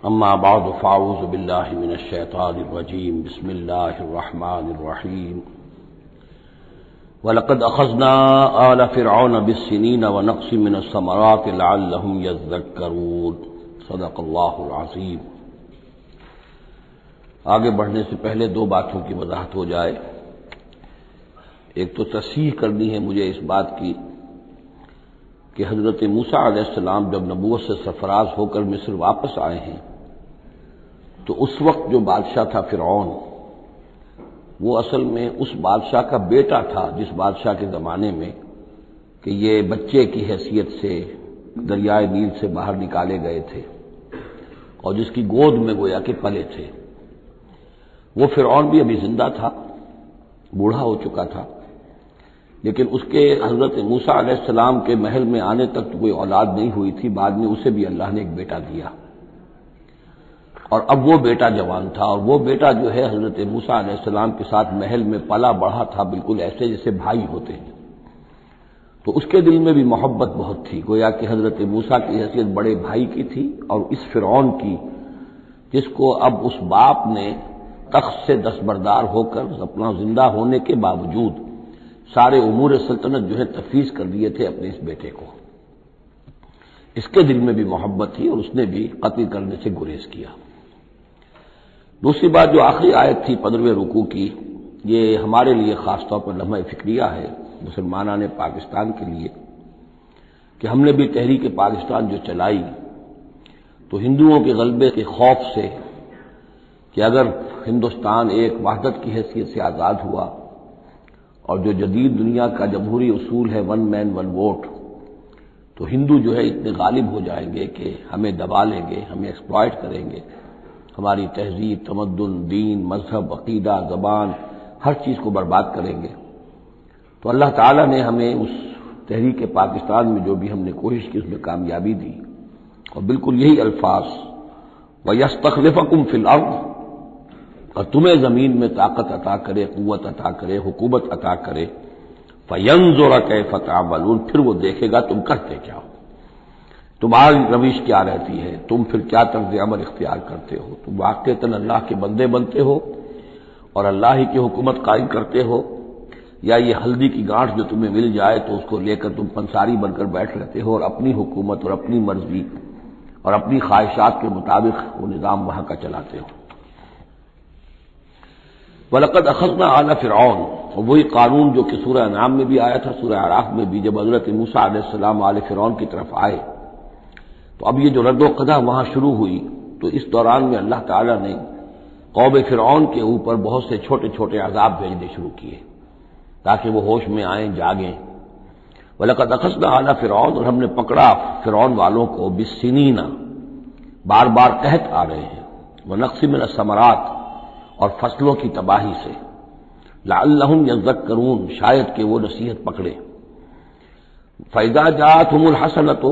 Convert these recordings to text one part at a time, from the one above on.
اما بعد فاعوذ باللہ من الشیطان الرجیم بسم اللہ الرحمن الرحیم وَلَقَدْ أَخَذْنَا آلَ فِرْعَوْنَ بِالسِّنِينَ وَنَقْصٍ مِّنَ الثَّمَرَاتِ لَعَلَّهُمْ يَذَّكَّرُونَ صدق اللہ العظیم۔ آگے بڑھنے سے پہلے دو باتوں کی وضاحت ہو جائے۔ ایک تو تصحیح کرنی ہے مجھے اس بات کی کہ حضرت موسیٰ علیہ السلام جب نبوت سے سرفراز ہو کر مصر واپس آئے ہیں تو اس وقت جو بادشاہ تھا فرعون، وہ اصل میں اس بادشاہ کا بیٹا تھا جس بادشاہ کے زمانے میں کہ یہ بچے کی حیثیت سے دریائے نیل سے باہر نکالے گئے تھے اور جس کی گود میں گویا کہ پلے تھے۔ وہ فرعون بھی ابھی زندہ تھا، بوڑھا ہو چکا تھا، لیکن اس کے حضرت موسیٰ علیہ السلام کے محل میں آنے تک تو کوئی اولاد نہیں ہوئی تھی۔ بعد میں اسے بھی اللہ نے ایک بیٹا دیا اور اب وہ بیٹا جوان تھا، اور وہ بیٹا جو ہے حضرت موسیٰ علیہ السلام کے ساتھ محل میں پلا بڑھا تھا، بالکل ایسے جیسے بھائی ہوتے ہیں۔ تو اس کے دل میں بھی محبت بہت تھی، گویا کہ حضرت موسیٰ کی حیثیت بڑے بھائی کی تھی، اور اس فرعون کی جس کو اب اس باپ نے تخت سے دستبردار ہو کر اپنا زندہ ہونے کے باوجود سارے امور سلطنت جو ہے تفویض کر دیے تھے اپنے اس بیٹے کو، اس کے دل میں بھی محبت تھی اور اس نے بھی قتل کرنے سے گریز کیا۔ دوسری بات جو آخری آیت تھی 15ویں رکوع کی، یہ ہمارے لیے خاص طور پر لمحہ فکریہ ہے، مسلمانان پاکستان کے لیے، کہ ہم نے بھی تحریک پاکستان جو چلائی تو ہندوؤں کے غلبے کے خوف سے کہ اگر ہندوستان ایک وحدت کی حیثیت سے آزاد ہوا اور جو جدید دنیا کا جمہوری اصول ہے ون مین ون ووٹ، تو ہندو جو ہے اتنے غالب ہو جائیں گے کہ ہمیں دبا لیں گے، ہمیں ایکسپلائٹ کریں گے، ہماری تہذیب، تمدن، دین، مذہب، عقیدہ، زبان، ہر چیز کو برباد کریں گے۔ تو اللہ تعالیٰ نے ہمیں اس تحریک پاکستان میں جو بھی ہم نے کوشش کی اس میں کامیابی دی، اور بالکل یہی الفاظ وَيَسْتَخْلِفَكُمْ فِي الْأَرْضِ، اور تمہیں زمین میں طاقت عطا کرے، قوت عطا کرے، حکومت عطا کرے، فَيَنْظُرَ كَيْفَ تَعْمَلُونَ، پھر وہ دیکھے گا تم کرتے کیا ہو، تمہاری روش کیا رہتی ہے، تم پھر کیا طرز عمل اختیار کرتے ہو، تم واقعتاً اللہ کے بندے بنتے ہو اور اللہ ہی کی حکومت قائم کرتے ہو، یا یہ ہلدی کی گانٹھ جو تمہیں مل جائے تو اس کو لے کر تم پنساری بن کر بیٹھ رہتے ہو اور اپنی حکومت اور اپنی مرضی اور اپنی خواہشات کے مطابق وہ نظام وہاں کا چلاتے ہو۔ وَلَقَدْ أَخَذْنَا آلَ فِرْعَوْنَ، اور وہی قانون جو کہ سورہ انعام میں بھی آیا تھا، سورہ اعراف میں بھی، جب حضرت موسیٰ علیہ السلام آل فرعون کی طرف آئے تو اب یہ جو رد و قدح وہاں شروع ہوئی، تو اس دوران میں اللہ تعالیٰ نے قوم فرعون کے اوپر بہت سے چھوٹے چھوٹے عذاب بھیجنے شروع کیے تاکہ وہ ہوش میں آئیں، جاگیں۔ وَلَقَدْ أَخَذْنَا آلَ فِرْعَوْنَ، اور ہم نے پکڑا فرعون والوں کو بِالسِّنِينَ، بار بار قحط آ رہے ہیں، وَنَقْصٍ مِّنَ الثَّمَرَاتِ، اور فصلوں کی تباہی سے، لَعَلَّهُمْ يَذَّكَّرُونَ، شاید کہ وہ نصیحت پکڑے۔ فَإِذَا جَاءَتْهُمُ الْحَسَنَةُ،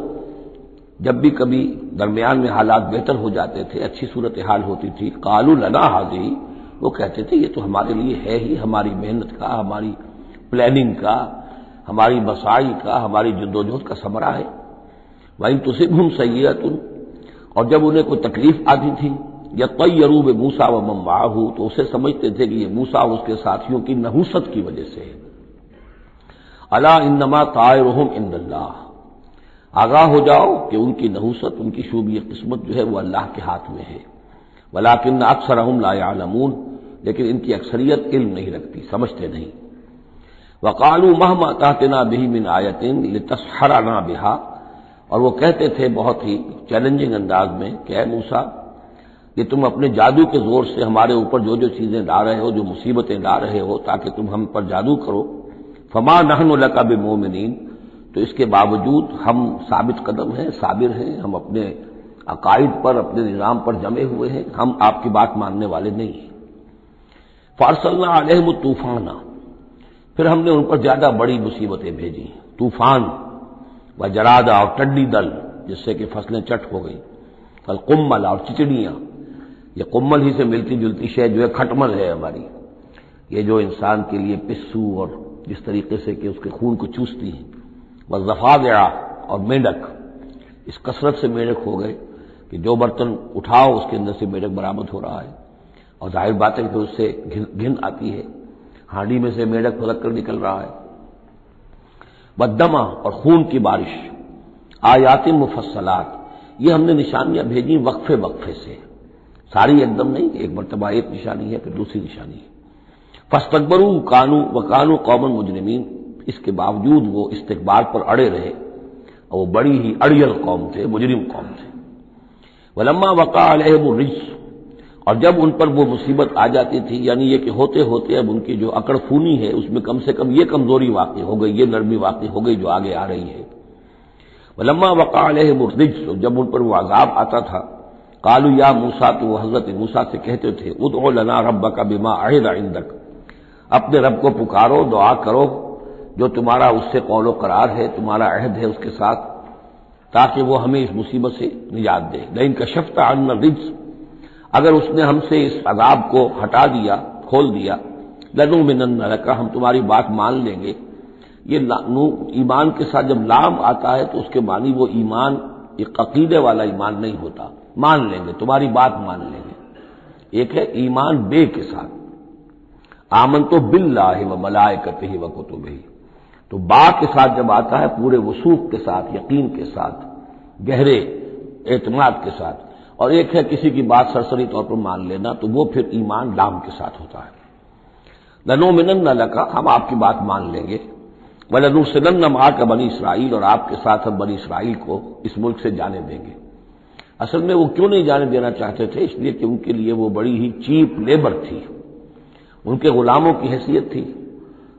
جب بھی کبھی درمیان میں حالات بہتر ہو جاتے تھے، اچھی صورتحال ہوتی تھی، قَالُوا لَنَا هَٰذِهِ، وہ کہتے تھے یہ تو ہمارے لیے ہے ہی، ہماری محنت کا، ہماری پلاننگ کا، ہماری مساعی کا، ہماری جدوجہد کا ثمرہ ہے۔ وَإِن تُصِبْهُمْ سَيِّئَةٌ، اور جب انہیں کوئی تکلیف آتی تھی، یطیروا بموسیٰ ومن معہ، تو اسے سمجھتے تھے کہ یہ موسیٰ اور اس کے ساتھیوں کی نحوست کی وجہ سے ہے۔ الا انما طائرهم عند اللہ، آگاہ ہو جاؤ کہ ان کی نحوست، ان کی شوبی قسمت جو ہے وہ اللہ کے ہاتھ میں ہے۔ ولکن اکثرهم لا يعلمون، لیکن ان کی اکثریت علم نہیں رکھتی، سمجھتے نہیں۔ وقالوا مهما تأتنا به من آیۃ لتسحرنا بها، اور وہ کہتے تھے بہت ہی چیلنجنگ انداز میں کہ اے موسیٰ، کہ تم اپنے جادو کے زور سے ہمارے اوپر جو جو چیزیں لا رہے ہو، جو مصیبتیں لا رہے ہو تاکہ تم ہم پر جادو کرو، فما نحن لک بمؤمنین، تو اس کے باوجود ہم ثابت قدم ہیں، صابر ہیں، ہم اپنے عقائد پر، اپنے نظام پر جمے ہوئے ہیں، ہم آپ کی بات ماننے والے نہیں ہیں۔ فارسلنا علیہم الطوفان، پھر ہم نے ان پر زیادہ بڑی مصیبتیں بھیجی، طوفان وجراد، اور ٹڈی دل جس سے کہ فصلیں چٹ ہو گئی، القمل، اور چچڑیاں، یہ قمل ہی سے ملتی جلتی شے جو ہے کھٹمل ہے ہماری، یہ جو انسان کے لیے پسو اور جس طریقے سے کہ اس کے خون کو چوستی ہیں، والضفادع، اور میںڈک، اس کثرت سے میںڈک ہو گئے، کہ جو برتن اٹھاؤ اس کے اندر سے میڈک برآمد ہو رہا ہے، اور ظاہر بات ہے کہ اس سے گھن آتی ہے، ہانڈی میں سے میڈک پھلک کر نکل رہا ہے۔ والدمع، اور خون کی بارش، آیات مفصلات، یہ ہم نے نشانیاں بھیجی وقفے وقفے سے، ساری ایک دم نہیں، ایک مرتبہ ایک نشانی ہے پھر دوسری نشانی ہے۔ فاستکبروا وکانوا قوما مجرمین، اس کے باوجود وہ استکبار پر اڑے رہے، اور وہ بڑی ہی اڑیل قوم تھے، مجرم قوم تھے۔ ولما وقع علیہم الرجس، اور جب ان پر وہ مصیبت آ جاتی تھی، یعنی یہ کہ ہوتے ہوتے اب ان کی جو اکڑ خونی ہے اس میں کم سے کم یہ کمزوری واقع ہو گئی، یہ نرمی واقع ہو گئی جو آگے آ رہی ہے۔ ولما وقع علیہم الرجس، جب ان پر وہ عذاب آتا تھا، قالوا یا موسیٰ، تو وہ حضرت موسیٰ سے کہتے تھے، ادع لنا ربک بما عہد عندک، اپنے رب کو پکارو، دعا کرو جو تمہارا اس سے قول و قرار ہے، تمہارا عہد ہے اس کے ساتھ، تاکہ وہ ہمیں اس مصیبت سے نجات دے۔ لئن کشفت عنا الرجس، اگر اس نے ہم سے اس عذاب کو ہٹا دیا، کھول دیا، لنؤمنن لک، ہم تمہاری بات مان لیں گے۔ یہ ایمان کے ساتھ جب لام آتا ہے تو اس کے معنی وہ ایمان ایک عقیدے والا ایمان نہیں ہوتا، مان لیں گے، تمہاری بات مان لیں گے۔ ایک ہے ایمان بے کے ساتھ، آمنت باللہ وملائکتہ وکتبہ، تو با کے ساتھ جب آتا ہے پورے وثوق کے ساتھ، یقین کے ساتھ، گہرے اعتماد کے ساتھ، اور ایک ہے کسی کی بات سرسری طور پر مان لینا، تو وہ پھر ایمان لام کے ساتھ ہوتا ہے۔ لنؤمنن لک، ہم آپ کی بات مان لیں گے، وَلَنُرْسِلَنَّ مَعَكَ بنی اسرائیل، اور آپ کے ساتھ ہم بنی اسرائیل کو اس ملک سے جانے دیں گے۔ اصل میں وہ کیوں نہیں جانے دینا چاہتے تھے؟ اس لیے کہ ان کے لیے وہ بڑی ہی چیپ لیبر تھی، ان کے غلاموں کی حیثیت تھی،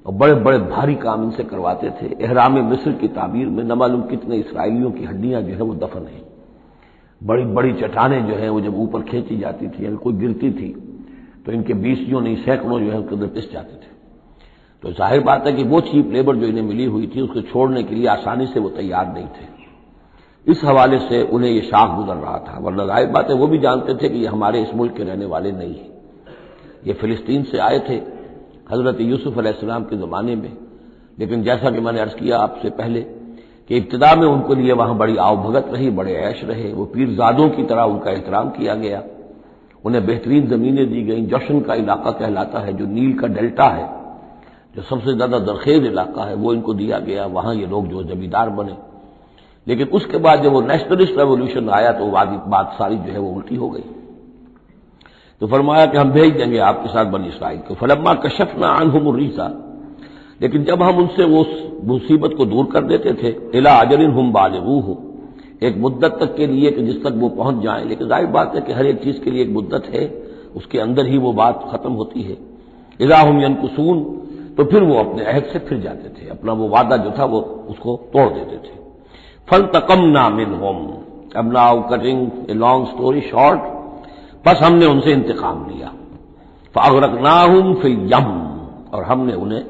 اور بڑے بڑے بھاری کام ان سے کرواتے تھے۔ احرام مصر کی تعبیر میں نہ معلوم کتنے اسرائیلیوں کی ہڈیاں جو ہے وہ دفن ہیں، بڑی بڑی چٹانیں جو ہیں وہ جب اوپر کھینچی جاتی تھی، اگر کوئی گرتی تھی تو ان کے 20 نہیں سینکڑوں جو ہے اس کے اندر پس جاتے تھے۔ تو ظاہر بات ہے کہ وہ چیپ لیبر جو انہیں ملی ہوئی تھی اس کو چھوڑنے کے لیے آسانی سے وہ تیار نہیں تھے، اس حوالے سے انہیں یہ شاخ گزر رہا تھا، ورنہ ظاہر بات ہے وہ بھی جانتے تھے کہ یہ ہمارے اس ملک کے رہنے والے نہیں ہیں، یہ فلسطین سے آئے تھے حضرت یوسف علیہ السلام کے زمانے میں، لیکن جیسا کہ میں نے عرض کیا آپ سے پہلے کہ ابتدا میں ان کے لیے وہاں بڑی آؤ بھگت رہی، بڑے عیش رہے، وہ پیرزادوں کی طرح ان کا احترام کیا گیا، انہیں بہترین زمینیں دی گئیں، جوشن کا علاقہ کہلاتا ہے جو نیل کا ڈیلٹا ہے، جو سب سے زیادہ زرخیز علاقہ ہے، وہ ان کو دیا گیا، وہاں یہ لوگ جو زمیندار بنے۔ لیکن اس کے بعد جب وہ نیشنلسٹ ریولوشن آیا تو بات ساری جو ہے وہ الٹی ہو گئی، تو فرمایا کہ ہم بھیج دیں گے آپ کے ساتھ بنی اسرائیل کو۔ فلما کشفنا عنہم الرجس، لیکن جب ہم ان سے وہ مصیبت کو دور کر دیتے تھے، الی اجل ہم بالغوہ، ایک مدت تک کے لیے کہ جس تک وہ پہنچ جائیں، لیکن ظاہر بات ہے کہ ہر ایک چیز کے لیے ایک مدت ہے، اس کے اندر ہی وہ بات ختم ہوتی ہے۔ اذا ہم ینکثون، تو پھر وہ اپنے عہد سے پھر جاتے تھے، اپنا وہ وعدہ جو تھا وہ اس کو توڑ دیتے تھے۔ فانتقمنا منہم، اب now cutting a long story short, بس ہم نے ان سے انتقام لیا۔ فاغرقناہم فی الیم، اور ہم نے انہیں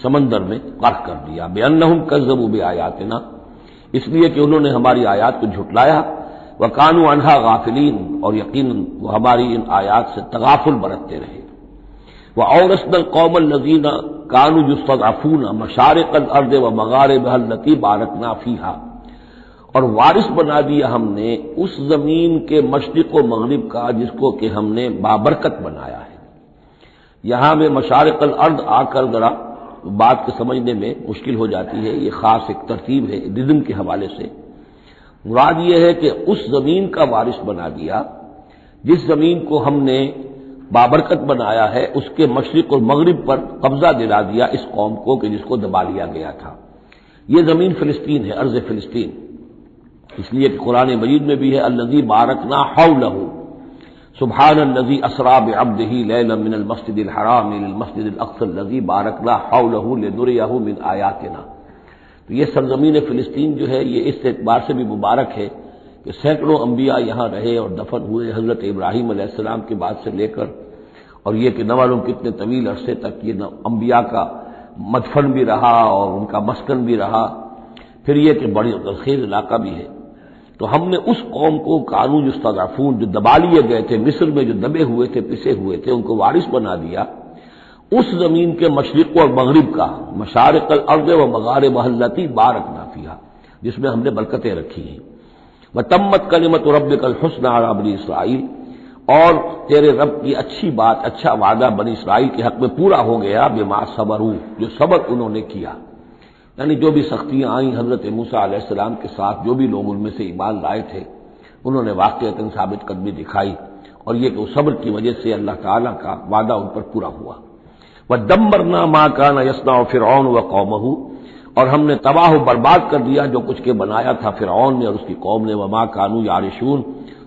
سمندر میں غرق کر دیا، بانہم کذبوا بآیاتنا، اس لیے کہ انہوں نے ہماری آیات کو جھٹلایا، وکانوا عنہا غافلین، اور یقیناً وہ ہماری ان آیات سے تغافل برتتے رہے۔ وَأَوْرَثْنَا الْقَوْمَ الَّذِينَ كَانُوا يُسْتَضْعَفُونَ مَشَارِقَ الْأَرْضِ وَمَغَارِبَهَا الَّتِي بَارَكْنَا فِيهَا، اور وارث بنا دیا ہم نے اس زمین کے مشرق و مغرب کا جس کو کہ ہم نے بابرکت بنایا ہے۔ یہاں میں مشارق الارض آ کر ذرا بات کے سمجھنے میں مشکل ہو جاتی ہے، یہ خاص ایک ترتیب ہے رزم کے حوالے سے۔ مراد یہ ہے کہ اس زمین کا وارث بنا دیا جس زمین کو ہم نے بابرکت بنایا ہے، اس کے مشرق اور مغرب پر قبضہ دلا دیا اس قوم کو کہ جس کو دبا لیا گیا تھا۔ یہ زمین فلسطین ہے، ارض فلسطین، اس لیے کہ قرآن مجید میں بھی ہے الذی بارکنا حولہ، سبحان الذی اسری بعبدہ لیلا من المسجد الحرام الى المسجد الاقصى الذی بارکنا حولہ لنریہ من آیاتنا۔ تو یہ سرزمین فلسطین جو ہے یہ اس اعتبار سے بھی مبارک ہے کہ سینکڑوں انبیاء یہاں رہے اور دفن ہوئے، حضرت ابراہیم علیہ السلام کے بعد سے لے کر، اور یہ کہ نہ معلوم کتنے طویل عرصے تک یہ انبیاء کا مدفن بھی رہا اور ان کا مسکن بھی رہا۔ پھر یہ کہ بڑی زرخیز علاقہ بھی ہے۔ تو ہم نے اس قوم کو کانوا یستضعفون، جو دبا لیے گئے تھے مصر میں، جو دبے ہوئے تھے، پسے ہوئے تھے، ان کو وارث بنا دیا اس زمین کے مشرق اور مغرب کا، مشارق الارض و مغاربها التی بارکنا فیہا، جس میں ہم نے برکتیں رکھی ہیں۔ وتمت کلمۃ ربک الحسنی علی بنی اسرائیل، اور تیرے رب کی اچھی بات، اچھا وعدہ بنی اسرائیل کے حق میں پورا ہو گیا، بما صبروا، جو صبر انہوں نے کیا، یعنی جو بھی سختیاں آئیں حضرت موسیٰ علیہ السلام کے ساتھ، جو بھی لوگ ان میں سے ایمان لائے تھے انہوں نے واقعتاً ثابت قدمی دکھائی، اور یہ کہ وہ صبر کی وجہ سے اللہ تعالیٰ کا وعدہ ان پر پورا ہوا۔ وَدَمَّرْنَا مَا كَانَ يَصْنَعُ فِرْعَوْنُ وَقَوْمُهُ، اور ہم نے تباہ و برباد کر دیا جو کچھ کے بنایا تھا فرعون نے اور اس کی قوم نے، وَمَا كَانُوا يَعْرِشُونَ،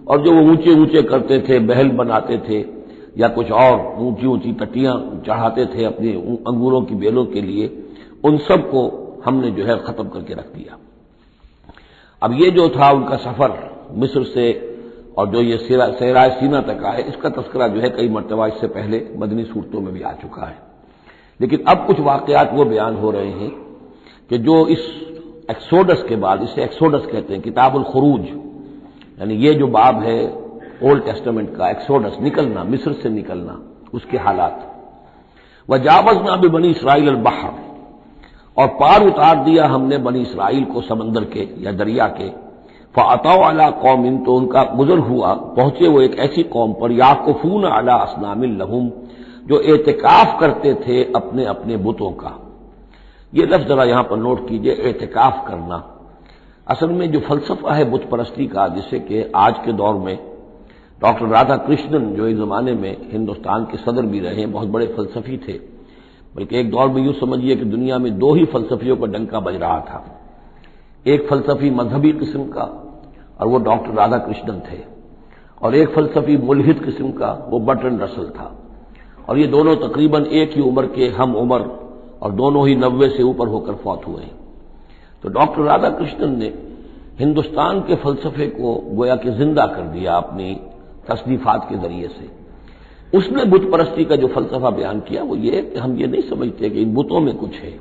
اور جو وہ اونچے اونچے کرتے تھے، محل بناتے تھے یا کچھ اور اونچی اونچی ٹٹیاں چڑھاتے تھے اپنے انگوروں کی بیلوں کے لیے، ان سب کو ہم نے جو ہے ختم کر کے رکھ دیا۔ اب یہ جو تھا ان کا سفر مصر سے اور جو یہ صحرائے سینا تک آئے، اس کا تذکرہ جو ہے کئی مرتبہ اس سے پہلے مدنی صورتوں میں بھی آ چکا ہے، لیکن اب کچھ واقعات وہ بیان ہو رہے ہیں کہ جو اس ایکسوڈس کے بعد، اسے ایکسوڈس کہتے ہیں، کتاب الخروج، یعنی یہ جو باب ہے اولڈ ٹیسٹمنٹ کا، ایکسوڈس، نکلنا، مصر سے نکلنا، اس کے حالات۔ وجاوزنا ببنی اسرائیل البحر، اور پار اتار دیا ہم نے بنی اسرائیل کو سمندر کے یا دریا کے، فَأَتَوْا عَلَىٰ قَوْمٍ، تو ان کا گزر ہوا، پہنچے وہ ایک ایسی قوم پر، یعکفون علی اصنام لہم، جو اعتکاف کرتے تھے اپنے اپنے بتوں کا۔ یہ لفظ ذرا یہاں پر نوٹ کیجئے، اعتکاف کرنا۔ اصل میں جو فلسفہ ہے بت پرستی کا، جسے کہ آج کے دور میں ڈاکٹر رادھا کرشنن، جو ایک زمانے میں ہندوستان کے صدر بھی رہے ہیں، بہت بڑے فلسفی تھے، بلکہ ایک دور میں یوں سمجھیے کہ دنیا میں دو ہی فلسفیوں کا ڈنکا بج رہا تھا، ایک فلسفی مذہبی قسم کا اور وہ ڈاکٹر رادھا کرشنن تھے، اور ایک فلسفی ملحد قسم کا وہ برٹرن رسل تھا، اور یہ دونوں تقریباً ایک ہی عمر کے ہم عمر، اور دونوں ہی 90 سے اوپر ہو کر فوت ہوئے ہیں۔ تو ڈاکٹر رادھا کرشنن نے ہندوستان کے فلسفے کو گویا کہ زندہ کر دیا اپنی تصنیفات کے ذریعے سے۔ اس نے بت پرستی کا جو فلسفہ بیان کیا وہ یہ کہ ہم یہ نہیں سمجھتے کہ ان بتوں میں کچھ ہے،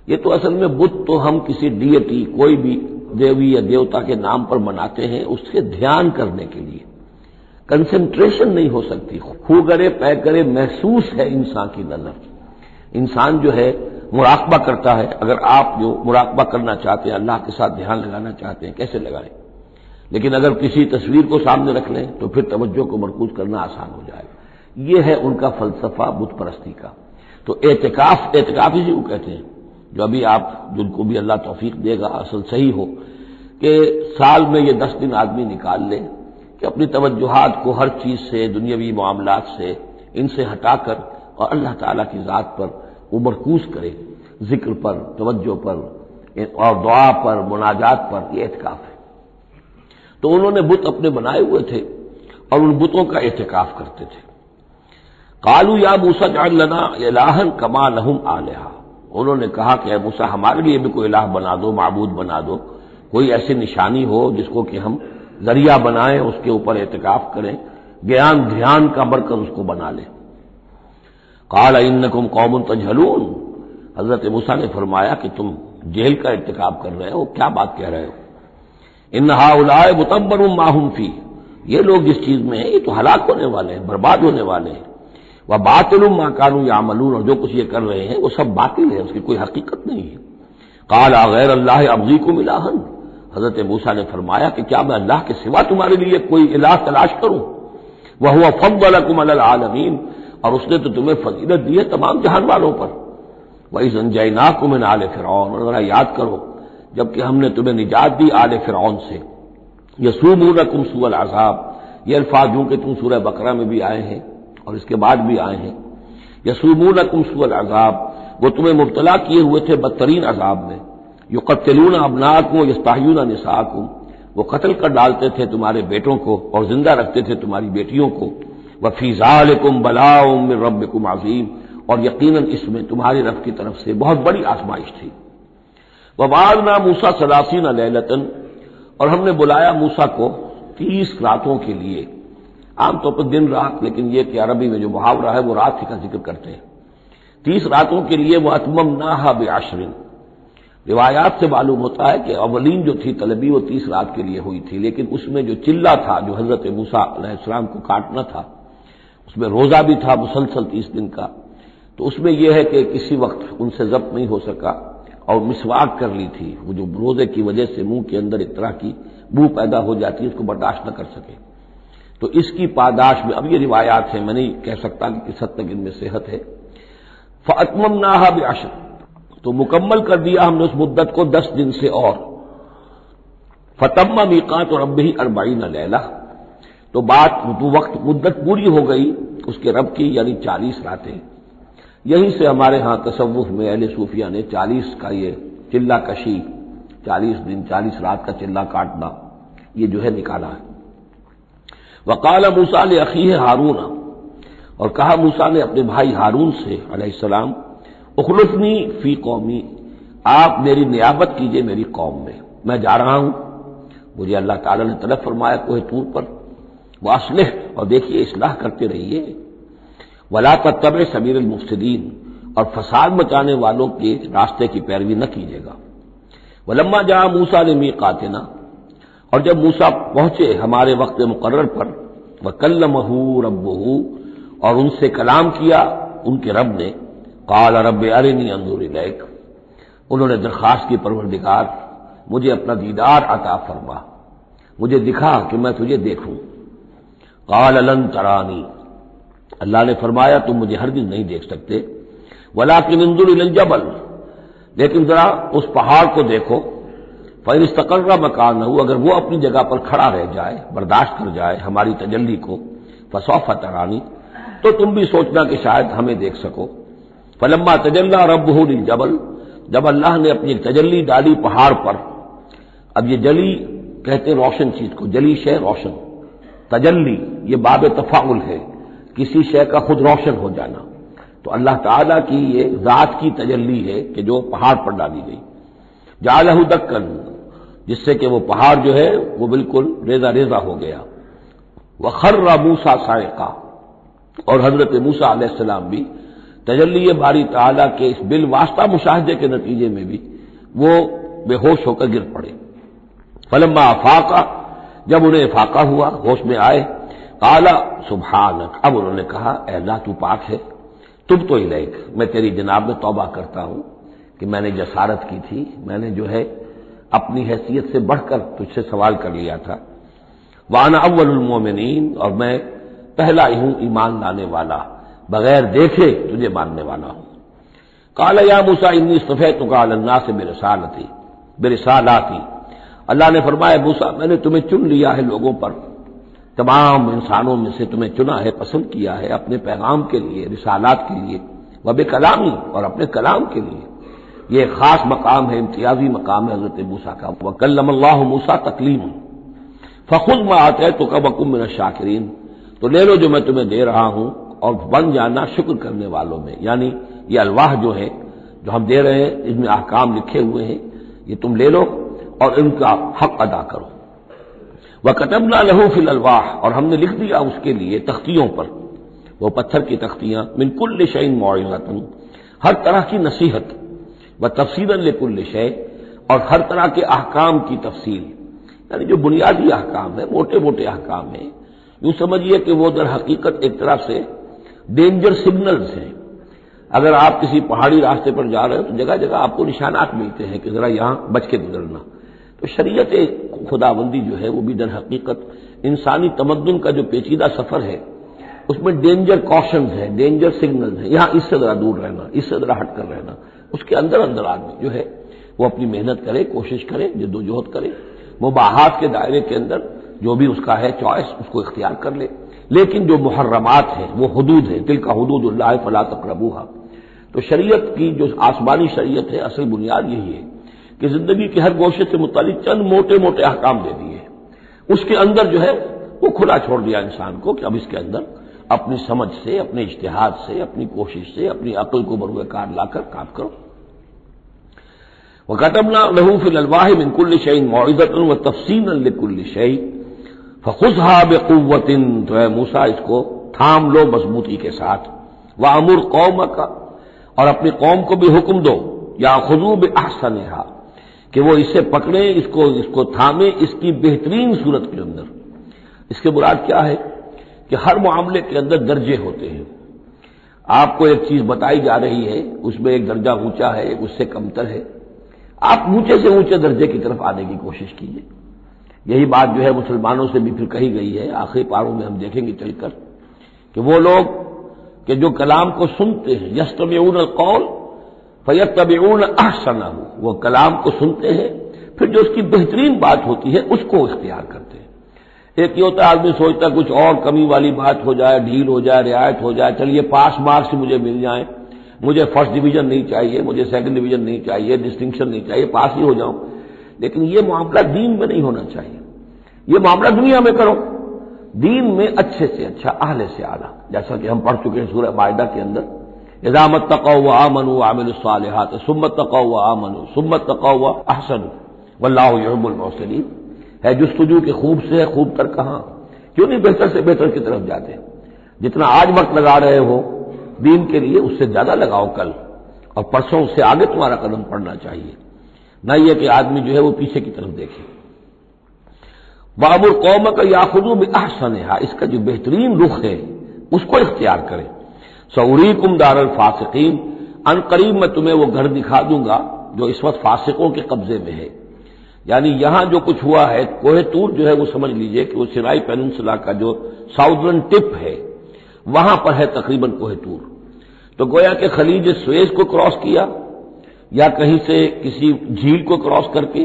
یہ تو اصل میں بت تو ہم کسی ڈیٹی، کوئی بھی دیوی یا دیوتا کے نام پر مناتے ہیں، اس سے دھیان کرنے کے لیے، کنسنٹریشن نہیں ہو سکتی، خو کرے پے کرے محسوس ہے انسان کی نظر، انسان جو ہے مراقبہ کرتا ہے۔ اگر آپ جو مراقبہ کرنا چاہتے ہیں، اللہ کے ساتھ دھیان لگانا چاہتے ہیں، کیسے لگائیں؟ لیکن اگر کسی تصویر کو سامنے رکھ لیں تو پھر توجہ کو مرکوز کرنا آسان ہو جائے گا۔ یہ ہے ان کا فلسفہ بت پرستی کا۔ تو اعتکاف اسی کو کہتے ہیں، جو ابھی آپ جن کو بھی اللہ توفیق دے گا اصل صحیح ہو کہ سال میں یہ 10 دن آدمی نکال لے کہ اپنی توجہات کو ہر چیز سے، دنیاوی معاملات سے، ان سے ہٹا کر اور اللہ تعالیٰ کی ذات پر وہ مرکوز کرے، ذکر پر، توجہ پر اور دعا پر، مناجات پر، یہ اعتکاف ہے۔ تو انہوں نے بت اپنے بنائے ہوئے تھے اور ان بتوں کا اعتکاف کرتے تھے۔ قالوا یا موسیٰ اجعل لنا الہا کما لہم آلہہ، انہوں نے کہا کہ اے موسیٰ ہمارے لیے بھی کوئی الہ بنا دو، معبود بنا دو، کوئی ایسی نشانی ہو جس کو کہ ہم ذریعہ بنائیں، اس کے اوپر اعتکاف کریں، گیان دھیان کا مرکز اس کو بنا لیں۔ قال انکم قوم تجہلون، حضرت موسیٰ نے فرمایا کہ تم جہل کا ارتکاب کر رہے ہو، کیا بات کہہ رہے ہو؟ ان ہؤلاء متبر ما هم فیہ، یہ لوگ جس چیز میں ہیں یہ تو ہلاک ہونے والے ہیں، برباد ہونے والے ہیں۔ وباطل ما كانوا يعملون، اور جو کچھ یہ کر رہے ہیں وہ سب باطل ہے، اس کی کوئی حقیقت نہیں ہے۔ قال غیر اللہ ابغیکم الہا، حضرت موسیٰ نے فرمایا کہ کیا میں اللہ کے سوا تمہارے لیے کوئی الہ تلاش کروں؟ وهو فضلکم علی العالمین، اور اس نے تو تمہیں فضیلت دی ہے تمام جہان والوں پر۔ وَإِذْ أَنْجَيْنَاكُمْ مِنْ آلِ فِرْعَوْنَ، اور ذرا یاد کرو جبکہ ہم نے تمہیں نجات دی آل فرعون سے۔ یسومونکم سوء العذاب، یہ الفاظ جو کہ تم سورہ بقرہ میں بھی آئے ہیں اور اس کے بعد بھی آئے ہیں۔ یسومونکم سوء العذاب، وہ تمہیں مبتلا کیے ہوئے تھے بدترین عذاب میں۔ یقتلون ابناءکم ویستحیون نساءکم، وہ قتل کر ڈالتے تھے تمہارے بیٹوں کو اور زندہ رکھتے تھے تمہاری بیٹیوں کو۔ وفی ذالکم بلاء من ربکم عظیم، اور یقیناً اس میں تمہاری رب کی طرف سے بہت بڑی آزمائش تھی۔ وَوَعَدْنَا مُوسَىٰ 30 لَيْلَةً، اور ہم نے بلایا موسیٰ کو 30 راتوں کے لیے، عام طور پر دن رات، لیکن یہ کہ عربی میں جو محاورہ ہے وہ رات ہی کا ذکر کرتے ہیں۔ 30 راتوں کے لیے وَأَتْمَمْنَاهَا بِعَشْرٍ، روایات سے معلوم ہوتا ہے کہ اولین جو تھی طلبی وہ 30 رات کے لیے ہوئی تھی، لیکن اس میں جو چلہ تھا جو حضرت موسیٰ علیہ السلام کو کاٹنا تھا، اس میں روزہ بھی تھا مسلسل 30 دن کا، تو اس میں یہ ہے کہ کسی وقت ان سے ضبط نہیں ہو سکا، اور مسواک کر لی تھی، وہ جو روزے کی وجہ سے منہ کے اندر ایک طرح کی بو پیدا ہو جاتی ہے، اس کو برداشت نہ کر سکے، تو اس کی پاداش میں، اب یہ روایات ہیں، میں نہیں کہہ سکتا کہ کس حد تک ان میں صحت ہے، فَأَتْمَمْنَاهَا بِعَشْرٍ، تو مکمل کر دیا ہم نے اس مدت کو 10 دن سے، اور فَتَمَّ مِيقَاتُ رَبِّهِ 40 لَيْلَةً، تو وقت مدت پوری ہو گئی اس کے رب کی، یعنی 40 راتیں۔ یہیں سے ہمارے ہاں تصوف میں اہل صوفیہ نے 40 کا یہ چلہ کشی، 40 دن 40 رات کا چلہ کاٹنا، یہ جو ہے نکالا ہے۔ وقال موسیٰ لأخیہ ہارون، اور کہا موسیٰ نے اپنے بھائی ہارون سے علیہ السلام، اخلفنی فی قومی، آپ میری نیابت کیجئے میری قوم میں جا رہا ہوں، مجھے اللہ تعالی نے طلب فرمایا کوہ طور پر، واصلح، اور دیکھیے اصلاح کرتے رہیے، ولا تتبع سبیل المفسدین، اور فساد مچانے والوں کے راستے کی پیروی نہ کیجیے گا۔ ولما جاء موسیٰ لمیقاتنا، اور جب موسیٰ پہنچے ہمارے وقت مقرر پر، وکلمہ ربہ، اور ان سے کلام کیا ان کے رب نے، قال رب ارنی انظر الیک، انہوں نے درخواست کی پروردگار مجھے اپنا دیدار عطا فرما، مجھے دکھا کہ میں تجھے دیکھوں۔ قال لن ترانی، اللہ نے فرمایا تم مجھے ہرگز نہیں دیکھ سکتے، ولکن انظر الی الجبل، لیکن ذرا اس پہاڑ کو دیکھو، فإن استقر مکانہ، اگر وہ اپنی جگہ پر کھڑا رہ جائے، برداشت کر جائے ہماری تجلی کو، فسوف ترانی، تو تم بھی سوچنا کہ شاید ہمیں دیکھ سکو۔ فلما تجلی ربہ للجبل، جب اللہ نے اپنی تجلی ڈالی پہاڑ پر، اب یہ جلی کہتے ہیں روشن چیز کو، جلی شے روشن، تجلی یہ باب تفاعل ہے، کسی شے کا خود روشن ہو جانا، تو اللہ تعالیٰ کی یہ ذات کی تجلی ہے کہ جو پہاڑ پر ڈالی گئی، جعلہ دکن، جس سے کہ وہ پہاڑ جو ہے وہ بالکل ریزہ ریزہ ہو گیا، وخر موسیٰ صاعقا، اور حضرت موسیٰ علیہ السلام بھی تجلی باری تعالیٰ کے اس بالواسطہ مشاہدے کے نتیجے میں بھی وہ بے ہوش ہو کر گر پڑے۔ فلما افاقا، جب انہیں افاقہ ہوا، ہوش میں آئے، قال سبحانک، اب انہوں نے کہا اے اللہ تو پاک ہے، تبت الیک، میں تیری جناب میں توبہ کرتا ہوں کہ میں نے جسارت کی تھی، میں نے جو ہے اپنی حیثیت سے بڑھ کر تجھ سے سوال کر لیا تھا، وانا اول المومنین، اور میں پہلا ہی ہوں ایمان لانے والا، بغیر دیکھے تجھے ماننے والا ہوں۔ قال یا موسیٰ انی اصطفیتک علی الناس برسالاتی، اللہ نے فرمایا موسیٰ میں نے تمہیں چن لیا ہے لوگوں پر، تمام انسانوں میں سے تمہیں چنا ہے، پسند کیا ہے اپنے پیغام کے لیے، رسالات کے لیے، وبکلامی، اور اپنے کلام کے لیے، یہ خاص مقام ہے، امتیازی مقام ہے حضرت موسیٰ کا۔ وکلم اللہ موسیٰ تکلیما، فخذ ما آتیتک وکن من الشاکرین، تو لے لو جو میں تمہیں دے رہا ہوں اور بن جانا شکر کرنے والوں میں، یعنی یہ الواح جو ہے جو ہم دے رہے ہیں اس میں احکام لکھے ہوئے ہیں، یہ تم لے لو اور ان کا حق ادا کرو۔ وَكَتَبْنَا لَهُ فِي الْأَلْوَاحِ، اور ہم نے لکھ دیا اس کے لیے تختیوں پر، وہ پتھر کی تختیاں، مِن كُلِّ شَيْءٍ مَوْعِظَةً، ہر طرح کی نصیحت، وَتَفْصِيلًا لِكُلِّ شَيْءٍ، اور ہر طرح کے احکام کی تفصیل، یعنی جو بنیادی احکام ہے، موٹے موٹے احکام ہیں، یوں سمجھیے کہ وہ در حقیقت ایک طرح سے ڈینجر سگنلز ہیں۔ اگر آپ کسی پہاڑی راستے پر جا رہے ہیں تو جگہ جگہ آپ کو نشانات ملتے ہیں کہ ذرا یہاں بچ کے گزرنا، تو شریعت خداوندی جو ہے وہ بھی در حقیقت انسانی تمدن کا جو پیچیدہ سفر ہے اس میں ڈینجر کوشنز ہیں، ڈینجر سگنلز ہیں، یہاں اس سے ذرا دور رہنا، اس سے ذرا ہٹ کر رہنا، اس کے اندر اندر آدمی جو ہے وہ اپنی محنت کرے، کوشش کرے، جدوجہد کرے، مباحات کے دائرے کے اندر جو بھی اس کا ہے چوائس اس کو اختیار کر لے، لیکن جو محرمات ہیں وہ حدود ہیں، تلک حدود اللہ فلا تقربوها، تو شریعت کی جو آسمانی شریعت ہے اصل بنیاد یہی ہے کہ زندگی کے ہر گوشے سے متعلق چند موٹے موٹے احکام دے دیے، اس کے اندر جو ہے وہ کھلا چھوڑ دیا انسان کو کہ اب اس کے اندر اپنی سمجھ سے، اپنے اجتہاد سے، اپنی کوشش سے، اپنی عقل کو بروئے کار لا کر کام کرو۔ وَكَتَبْنَا لَهُ فِي الْأَلْوَاحِ مِن كُلِّ شَيْءٍ مَوْعِظَةً وَتَفْصِيلًا لِكُلِّ شَيْءٍ فَخُذْهَا بِقُوَّةٍ، تو اے موسیٰ اس کو تھام لو مضبوطی کے ساتھ، وَأَمُرْ قَوْمَكَ، اور اپنی قوم کو بھی حکم دو، يَأْخُذُوا بِأَحْسَنِهَا، کہ وہ اسے پکڑیں، اس کو تھامیں اس کی بہترین صورت کے اندر۔ اس کے مراد کیا ہے کہ ہر معاملے کے اندر درجے ہوتے ہیں، آپ کو ایک چیز بتائی جا رہی ہے، اس میں ایک درجہ اونچا ہے، ایک اس سے کمتر ہے، آپ اونچے سے اونچے درجے کی طرف آنے کی کوشش کیجیے. یہی بات جو ہے مسلمانوں سے بھی پھر کہی گئی ہے. آخری پاروں میں ہم دیکھیں گے چل کر کہ وہ لوگ کہ جو کلام کو سنتے ہیں، یستمعون القول فیتبعون احسنہ، وہ کلام کو سنتے ہیں پھر جو اس کی بہترین بات ہوتی ہے اس کو اختیار کرتے ہیں. ایک یہ ہوتا ہے آدمی سوچتا ہے کچھ اور کمی والی بات ہو جائے، ڈھیل ہو جائے، رعایت ہو جائے، چلیے پاس مارکس مجھے مل جائیں، مجھے فرسٹ ڈویژن نہیں چاہیے، مجھے سیکنڈ ڈویژن نہیں چاہیے، ڈسٹنکشن نہیں چاہیے، پاس ہی ہو جاؤں. لیکن یہ معاملہ دین میں نہیں ہونا چاہیے. یہ معاملہ دنیا میں کرو، دین میں اچھے سے اچھا، اعلی سے اعلیٰ، جیسا کہ ہم پڑھ چکے ہیں سورہ مائدہ کے اندر، اذا اتقوا وآمنوا وعملوا الصالحات ثم اتقوا وآمنوا ثم اتقوا واحسنوا واللہ یحب المحسنین. ہے جستجو کہ خوب سے ہے خوب تر کہاں، کیوں نہیں بہتر سے بہتر کی طرف جاتے؟ جتنا آج وقت لگا رہے ہو دین کے لیے اس سے زیادہ لگاؤ کل، اور پرسوں سے آگے تمہارا قدم پڑنا چاہیے، نہ یہ کہ آدمی جو ہے وہ پیچھے کی طرف دیکھے. وَأَمُرْ قَوْمَكَ يَأْخُذُوا بِأَحْسَنِهَا، اس کا جو بہترین رخ ہے اس کو اختیار کریں. سَأُرِيكُمْ دَارَ الْفَاسِقِينَ، ان قریب میں تمہیں وہ گھر دکھا دوں گا جو اس وقت فاسقوں کے قبضے میں ہے. یعنی یہاں جو کچھ ہوا ہے، کوہ طور جو ہے وہ سمجھ لیجئے کہ وہ سینائی پیننسلا کا جو ساؤدرن ٹپ ہے وہاں پر ہے تقریباً کوہ طور. تو گویا کہ خلیج سویز کو کراس کیا یا کہیں سے کسی جھیل کو کراس کر کے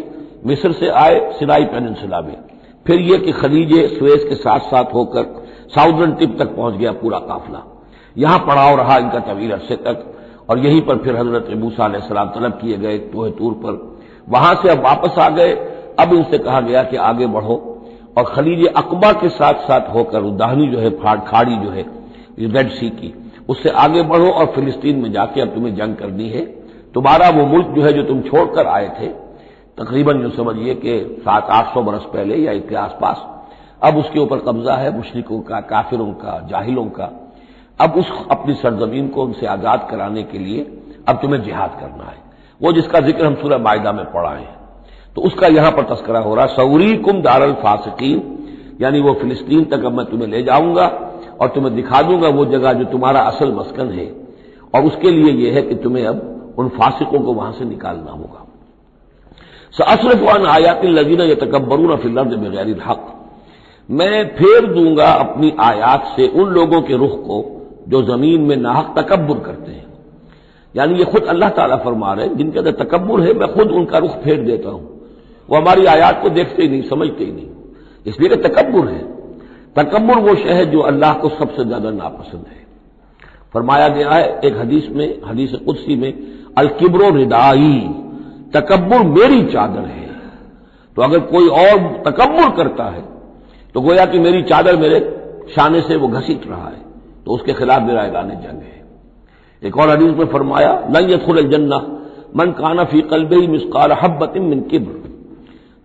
مصر سے آئے سینائی پیننسلا میں، پھر یہ کہ خلیج سویز کے ساتھ ساتھ ہو کر ساؤدرن ٹپ تک پہنچ گیا پورا قافلہ. یہاں پڑاؤ رہا ان کا طویل عرصے تک، اور یہیں پر پھر حضرت موسیٰ علیہ السلام طلب کیے گئے کوہ طور پر. وہاں سے اب واپس آ گئے. اب ان سے کہا گیا کہ آگے بڑھو، اور خلیج عقبہ کے ساتھ ساتھ ہو کر داہنی جو ہے کھاڑی جو ہے ریڈ سی کی، اس سے آگے بڑھو اور فلسطین میں جا کے اب تمہیں جنگ کرنی ہے. تمہارا وہ ملک جو ہے جو تم چھوڑ کر آئے تھے تقریباً جو سمجھیے کہ 700-800 برس پہلے یا اس کے آس پاس، اب اس کے اوپر قبضہ ہے مشرکوں کا، کافروں کا، جاہلوں کا. اب اس اپنی سرزمین کو ان سے آزاد کرانے کے لیے اب تمہیں جہاد کرنا ہے، وہ جس کا ذکر ہم سورہ مائدہ میں پڑھا ہے. تو اس کا یہاں پر تذکرہ ہو رہا، سوریکم دار الفاسقین، یعنی وہ فلسطین تک اب میں تمہیں لے جاؤں گا اور تمہیں دکھا دوں گا وہ جگہ جو تمہارا اصل مسکن ہے، اور اس کے لیے یہ ہے کہ تمہیں اب ان فاسقوں کو وہاں سے نکالنا ہوگا. سأصرف عن آیات الذین یتکبرون فی الارض بغیر الحق، میں پھیر دوں گا اپنی آیات سے ان لوگوں کے رخ کو جو زمین میں ناحق تکبر کرتے ہیں. یعنی یہ خود اللہ تعالیٰ فرما رہے ہیں جن کے اندر تکبر ہے میں خود ان کا رخ پھیر دیتا ہوں. وہ ہماری آیات کو دیکھتے ہی نہیں، سمجھتے ہی نہیں، اس لیے کہ تکبر ہے. تکبر وہ شے ہے جو اللہ کو سب سے زیادہ ناپسند ہے. فرمایا گیا ہے ایک حدیث میں، حدیث قدسی میں، الکبر ردائی، تکبر میری چادر ہے. تو اگر کوئی اور تکبر کرتا ہے تو گویا کہ میری چادر میرے شانے سے وہ گھسیٹ رہا ہے، تو اس کے خلاف میرا اعلان جنگ ہے. ایک اور حدیث میں فرمایا لن يدخل الجنہ من کان فی قلبہ مثقال حبۃ من کبر،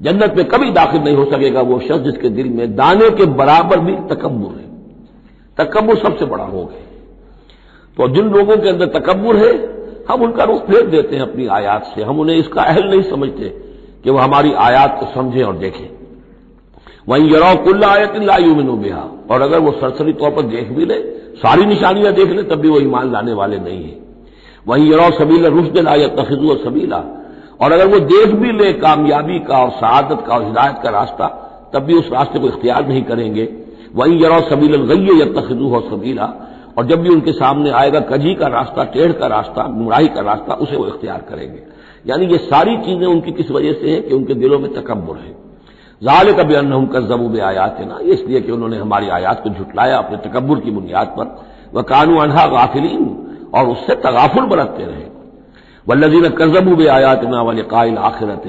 جنت میں کبھی داخل نہیں ہو سکے گا وہ شخص جس کے دل میں دانے کے برابر بھی تکبر ہے. تکبر سب سے بڑا روگ ہے. تو جن لوگوں کے اندر تکبر ہے ہم ان کا رخ پھیر دیتے ہیں اپنی آیات سے، ہم انہیں اس کا اہل نہیں سمجھتے کہ وہ ہماری آیات کو سمجھیں اور دیکھیں. وَإِن يَرَوْا كُلَّ آیَةٍ لَا يُؤْمِنُوا بِهَا، اور اگر وہ سرسری طور پر دیکھ بھی لے، ساری نشانیاں دیکھ لیں، تب بھی وہ ایمان لانے والے نہیں ہیں. وَإِن يَرَوْا سَبِيلَ الرُّشْدِ لَا يَتَّخِذُوهُ سَبِيلًا، اور اگر وہ دیکھ بھی لے کامیابی کا اور سعادت کا اور ہدایت کا راستہ، تب بھی اس راستے کو اختیار نہیں کریں گے. وَإِن يَرَوْا سَبِيلَ الْغَيِّ يَتَّخِذُوهُ سَبِيلًا، اور جب بھی ان کے سامنے آئے گا کجی کا راستہ، ٹیڑھ کا راستہ، گمراہی کا راستہ، اسے وہ اختیار کریں گے. یعنی یہ ساری چیزیں ان کی کس وجہ سے ہیں کہ ان کے دلوں میں تکبر ہے. ذالک بانہم کذبوا بآیاتنا، اس لیے کہ انہوں نے ہماری آیات کو جھٹلایا اپنے تکبر کی بنیاد پر. وکانوا عنہا غافلین، اور اس سے تغافل برتتے رہے. والذین کذبوا بآیاتنا ولقاء الآخرۃ،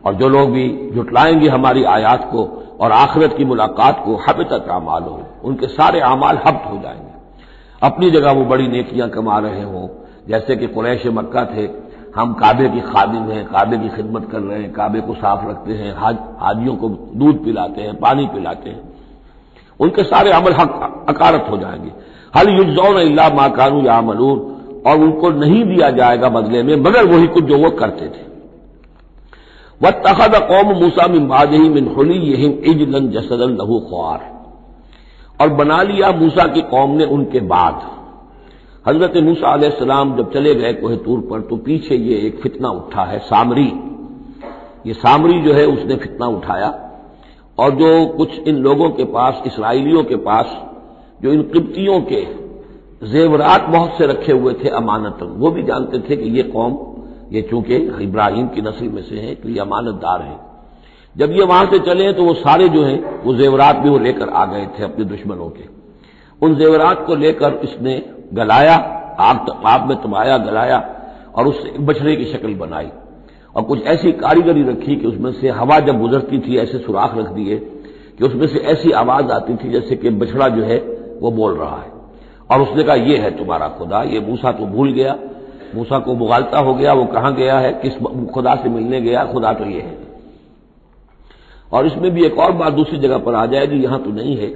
اور جو لوگ بھی جھٹلائیں گے ہماری آیات کو اور آخرت کی ملاقات کو، حبطت اعمالہم، ان کے سارے اعمال حبط ہو جائیں گے. اپنی جگہ وہ بڑی نیکیاں کما رہے ہوں، جیسے کہ قریش مکہ تھے، ہم کعبے کی خادم ہیں، کعبے کی خدمت کر رہے ہیں، کعبے کو صاف رکھتے ہیں، حاجیوں کو دودھ پلاتے ہیں، پانی پلاتے ہیں، ان کے سارے عمل حق اکارت ہو جائیں گے. هل یجزون الا ما كانوا يعملون، اور ان کو نہیں دیا جائے گا بدلے میں مگر وہی کچھ جو وہ کرتے تھے. واتخذ قوم موسیٰ من بعدہ من حلیہم عجلا جسدا لہ خوار، اور بنا لیا موسیٰ کی قوم نے ان کے بعد. حضرت موسیٰ علیہ السلام جب چلے گئے کوہ طور پر تو پیچھے یہ ایک فتنہ اٹھا ہے، سامری یہ سامری جو ہے اس نے فتنہ اٹھایا، اور جو کچھ ان لوگوں کے پاس، اسرائیلیوں کے پاس جو ان قبطیوں کے زیورات بہت سے رکھے ہوئے تھے امانتاً، وہ بھی جانتے تھے کہ یہ قوم، یہ چونکہ ابراہیم کی نسل میں سے ہیں، کہ یہ امانت دار ہیں۔ جب یہ وہاں سے چلے تو وہ سارے جو ہیں وہ زیورات بھی وہ لے کر آ گئے تھے اپنے دشمنوں کے۔ ان زیورات کو لے کر اس نے گلایا، آگ میں تمایا، گلایا، اور اس سے ایک بچڑے کی شکل بنائی، اور کچھ ایسی کاریگری رکھی کہ اس میں سے ہوا جب گزرتی تھی ایسے سوراخ رکھ دیے کہ اس میں سے ایسی آواز آتی تھی جیسے کہ بچڑا جو ہے وہ بول رہا ہے، اور اس نے کہا یہ ہے تمہارا خدا۔ یہ موسیٰ تو بھول گیا، موسیٰ کو مغالطہ ہو گیا، وہ کہاں گیا ہے، کس خدا سے ملنے گیا، خدا تو یہ ہے۔ اور اس میں بھی ایک اور بات دوسری جگہ پر آ جائے گی، یہاں تو نہیں ہے،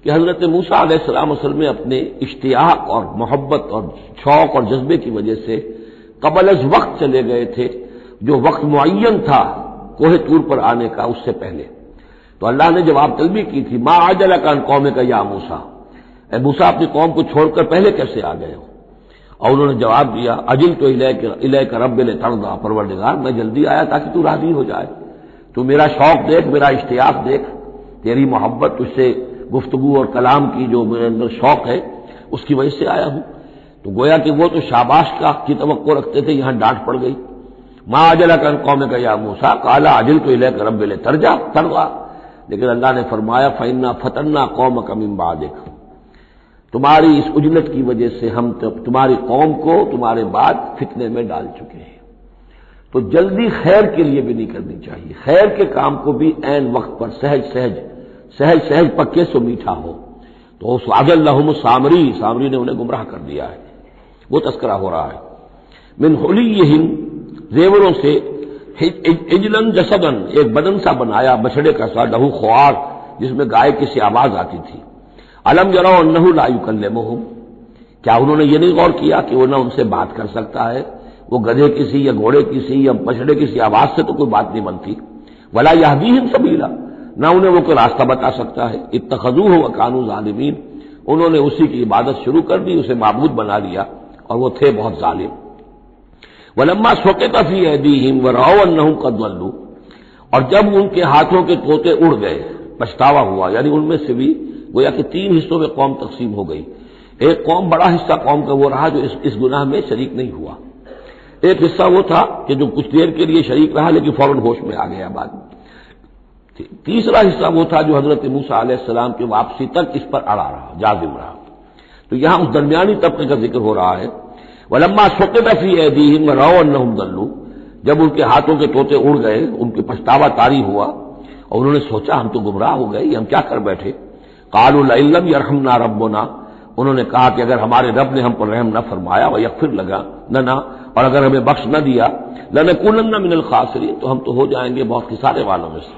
کہ حضرت موسیٰ علیہ السلام اصل میں اپنے اشتیاق اور محبت اور شوق اور جذبے کی وجہ سے قبل از وقت چلے گئے تھے، جو وقت معین تھا کوہ طور پر آنے کا اس سے پہلے۔ تو اللہ نے جواب طلبی کی تھی، ما عجلک عن قومک یا موسیٰ، اے موسیٰ اپنی قوم کو چھوڑ کر پہلے کیسے آ گئے ہو؟ اور انہوں نے جواب دیا، اجلت الیک رب لترضی، پروردگار میں جلدی آیا تاکہ تو راضی ہو جائے، تو میرا شوق دیکھ، میرا اشتیاق دیکھ، تیری محبت، تجھ سے گفتگو اور کلام کی جو میرے اندر شوق ہے اس کی وجہ سے آیا ہوں۔ تو گویا کہ وہ تو شاباش کی توقع رکھتے تھے، یہاں ڈانٹ پڑ گئی۔ ما عجلک عن قومک یا موسیٰ قال عجلت الیک رب لترضی، لیکن اللہ نے فرمایا فإنا فتنا قومک من بعدک، تمہاری اس عجلت کی وجہ سے ہم تمہاری قوم کو تمہارے بعد فتنے میں ڈال چکے ہیں۔ تو جلدی خیر کے لیے بھی نہیں کرنی چاہیے، خیر کے کام کو بھی عین وقت پر سہج پکے سو میٹھا ہو۔ تو اس اضلهم السامری، سامری نے انہیں گمراہ کر دیا ہے، وہ تذکرہ ہو رہا ہے۔ من حلیہم، زیوروں سے، عجلاً جسداً، ایک بدن سا بنایا بچڑے کا سا، لہو خوار، جس میں گائے کی سی آواز آتی تھی۔ الم یروا انہ لا یکلمہم، کیا انہوں نے یہ نہیں غور کیا کہ وہ نہ ان سے بات کر سکتا ہے، وہ گدھے کی سی یا گھوڑے کی سی یا بچڑے کی سی آواز سے تو کوئی بات نہیں بنتی۔ ولا یہدیہم سبیلا، نہ انہیں وہ کوئی راستہ بتا سکتا ہے۔ اتخذوہ وکانوا ظالمین، انہوں نے اسی کی عبادت شروع کر دی، اسے معبود بنا لیا، اور وہ تھے بہت ظالم۔ ولما سقط فی ایدیہم ورأوا انہم قد ضلوا، اور جب ان کے ہاتھوں کے طوطے اڑ گئے، پچھتاوا ہوا، یعنی ان میں سے بھی گویا کہ 3 حصوں میں قوم تقسیم ہو گئی۔ ایک قوم، بڑا حصہ قوم کا وہ رہا جو اس گناہ میں شریک نہیں ہوا، ایک حصہ وہ تھا کہ جو کچھ دیر کے لیے شریک رہا لیکن فوراً ہوش میں آ گیا بعد میں۔ تیسرا حصہ وہ تھا جو حضرت موسیٰ علیہ السلام کی واپسی تک اس پر اڑا رہا، جازم رہا۔ تو یہاں اس درمیانی طبقے کا ذکر ہو رہا ہے۔ ولما سقط فی ایدیہم ورأوا انہم ضلوا، جب ان کے ہاتھوں کے طوطے اڑ گئے، ان کے پچھتاوا طاری ہوا، اور انہوں نے سوچا ہم تو گمراہ ہو گئے، یہ ہم کیا کر بیٹھے۔ قالوا لئن لم یرحمنا ربنا، انہوں نے کہا کہ اگر ہمارے رب نے ہم پر رحم نہ فرمایا، ویغفر لنا، اور اگر ہمیں بخش نہ دیا، لنکونن من الخاسرین، تو ہم تو ہو جائیں گے بہت خسارے والوں میں سے۔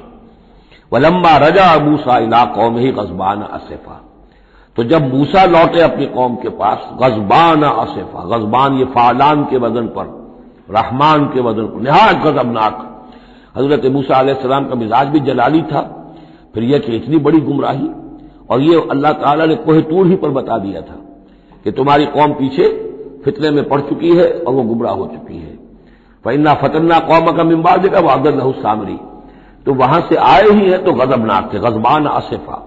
ولما رجع موسیٰ الی قومہ غضبان اسفا، تو جب موسیٰ لوٹے اپنی قوم کے پاس غضبان اسفا، غضبان یہ فعلان کے وزن پر، رحمان کے وزن پر، نہایت غضبناک۔ حضرت موسیٰ علیہ السلام کا مزاج بھی جلالی تھا، پھر یہ کہ اتنی بڑی گمراہی، اور یہ اللہ تعالیٰ نے کوہ طور ہی پر بتا دیا تھا کہ تمہاری قوم پیچھے فتنے میں پڑ چکی ہے اور وہ گمراہ ہو چکی ہے۔ فإنا فتنا قومک من بعدک وأضلہ السامری، تو وہاں سے آئے ہی ہیں تو غضبناک تھے، غضبان اسفا،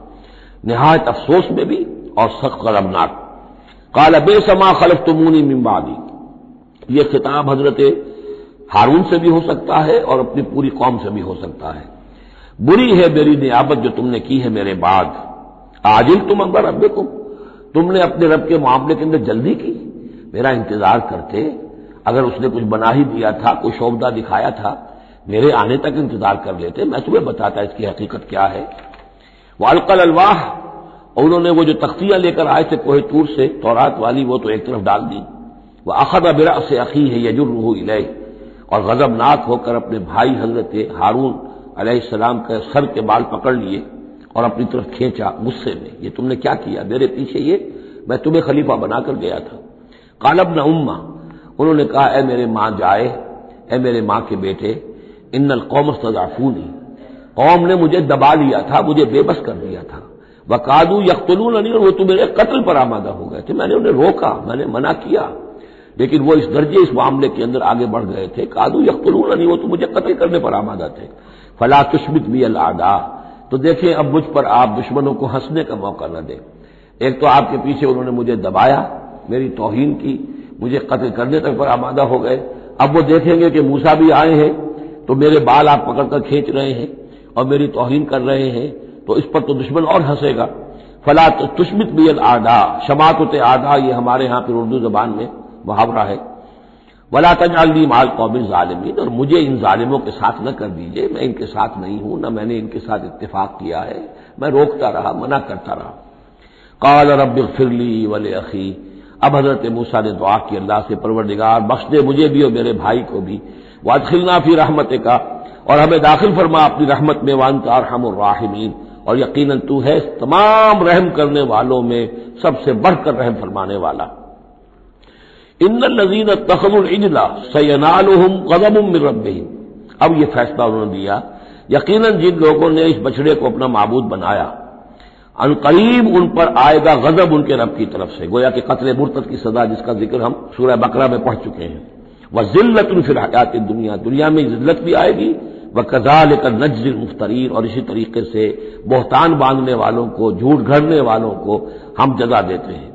نہایت افسوس میں بھی اور سخت غضبناک۔ قال بئس ما خلفتمونی من بعدی، یہ خطاب حضرت ہارون سے بھی ہو سکتا ہے اور اپنی پوری قوم سے بھی ہو سکتا ہے۔ بری ہے میری نیابت جو تم نے کی ہے میرے بعد۔ عاجلتم امر ربکم، تم نے اپنے رب کے معاملے کے اندر جلدی کی، میرا انتظار کرتے، اگر اس نے کچھ بنا ہی دیا تھا، کوئی شوبدہ دکھایا تھا، میرے آنے تک انتظار کر لیتے، میں تمہیں بتاتا اس کی حقیقت کیا ہے۔ وَأَلْقَى الْأَلْوَاحَ، اور انہوں نے وہ جو تختیاں لے کر آئے تھے کوہ طور سے تورات والی، وہ تو ایک طرف ڈال دی۔ وَأَخَذَ بِرَأْسِ أَخِيهِ يَجُرُّهُ إِلَيْهِ، اور غضبناک ہو کر اپنے بھائی حضرت ہارون علیہ السلام کا سر کے بال پکڑ لیے اور اپنی طرف کھینچا غصے میں، یہ تم نے کیا کیا میرے پیچھے، یہ میں تمہیں خلیفہ بنا کر گیا تھا۔ قال ابن امہ، انہوں نے کہا اے میرے ماں جائے، اے میرے ماں کے بیٹے، ان القوم استضعفونی، قوم نے مجھے دبا لیا تھا، مجھے بے بس کر دیا تھا۔ وقادوا یقتلوننی، اور وہ تو میرے قتل پر آمادہ ہو گئے تھے، میں نے انہیں روکا، میں نے منع کیا، لیکن وہ اس درجے اس معاملے کے اندر آگے بڑھ گئے تھے، قالوا یقتلوننی، وہ تو مجھے قتل کرنے پر آمادہ تھے، فلا تشمت بی الاعداء، تو دیکھیں اب مجھ پر آپ دشمنوں کو ہنسنے کا موقع نہ دیں۔ ایک تو آپ کے پیچھے انہوں نے مجھے دبایا، میری توہین کی، مجھے قتل کرنے تک پر آمادہ ہو گئے، اب وہ دیکھیں گے کہ موسیٰ بھی آئے ہیں تو میرے بال آپ پکڑ کر کھینچ رہے ہیں اور میری توہین کر رہے ہیں، تو اس پر تو دشمن اور ہنسے گا۔ فلا تشمت بی الاعداء، شماتت اعداء یہ ہمارے ہاں پھر اردو زبان میں محاورہ ہے، ولا تجعلنی مع القوم الظالمین، اور مجھے ان ظالموں کے ساتھ نہ کر دیجئے، میں ان کے ساتھ نہیں ہوں، نہ میں نے ان کے ساتھ اتفاق کیا ہے، میں روکتا رہا، منع کرتا رہا۔ قال رب اغفر لی ولاخی، اب حضرت موسیٰ نے دعا کی اللہ سے، پروردگار بخش دے مجھے بھی اور میرے بھائی کو بھی، وادخلنا فی رحمتک، اور ہمیں داخل فرما اپنی رحمت میں، وانت ارحم الراحمین، اور یقیناً تو ہے تمام رحم کرنے والوں میں سب سے بڑھ کر رحم فرمانے والا۔ ان الذین اتخذوا العجل سینالهم غضب من ربهم، اب یہ فیصلہ انہوں نے دیا، یقیناً جن لوگوں نے اس بچڑے کو اپنا معبود بنایا، ان قریب ان پر آئے گا غضب ان کے رب کی طرف سے، گویا کہ قتل مرتد کی سزا جس کا ذکر ہم سورہ بقرہ میں پڑھ چکے ہیں۔ وذلۃ فی الحیات الدنیا، دنیا میں ذلت بھی آئے گی، وکذالک نجزی المفترین، اور اسی طریقے سے بہتان باندھنے والوں کو، جھوٹ گھڑنے والوں کو ہم جزا دیتے ہیں۔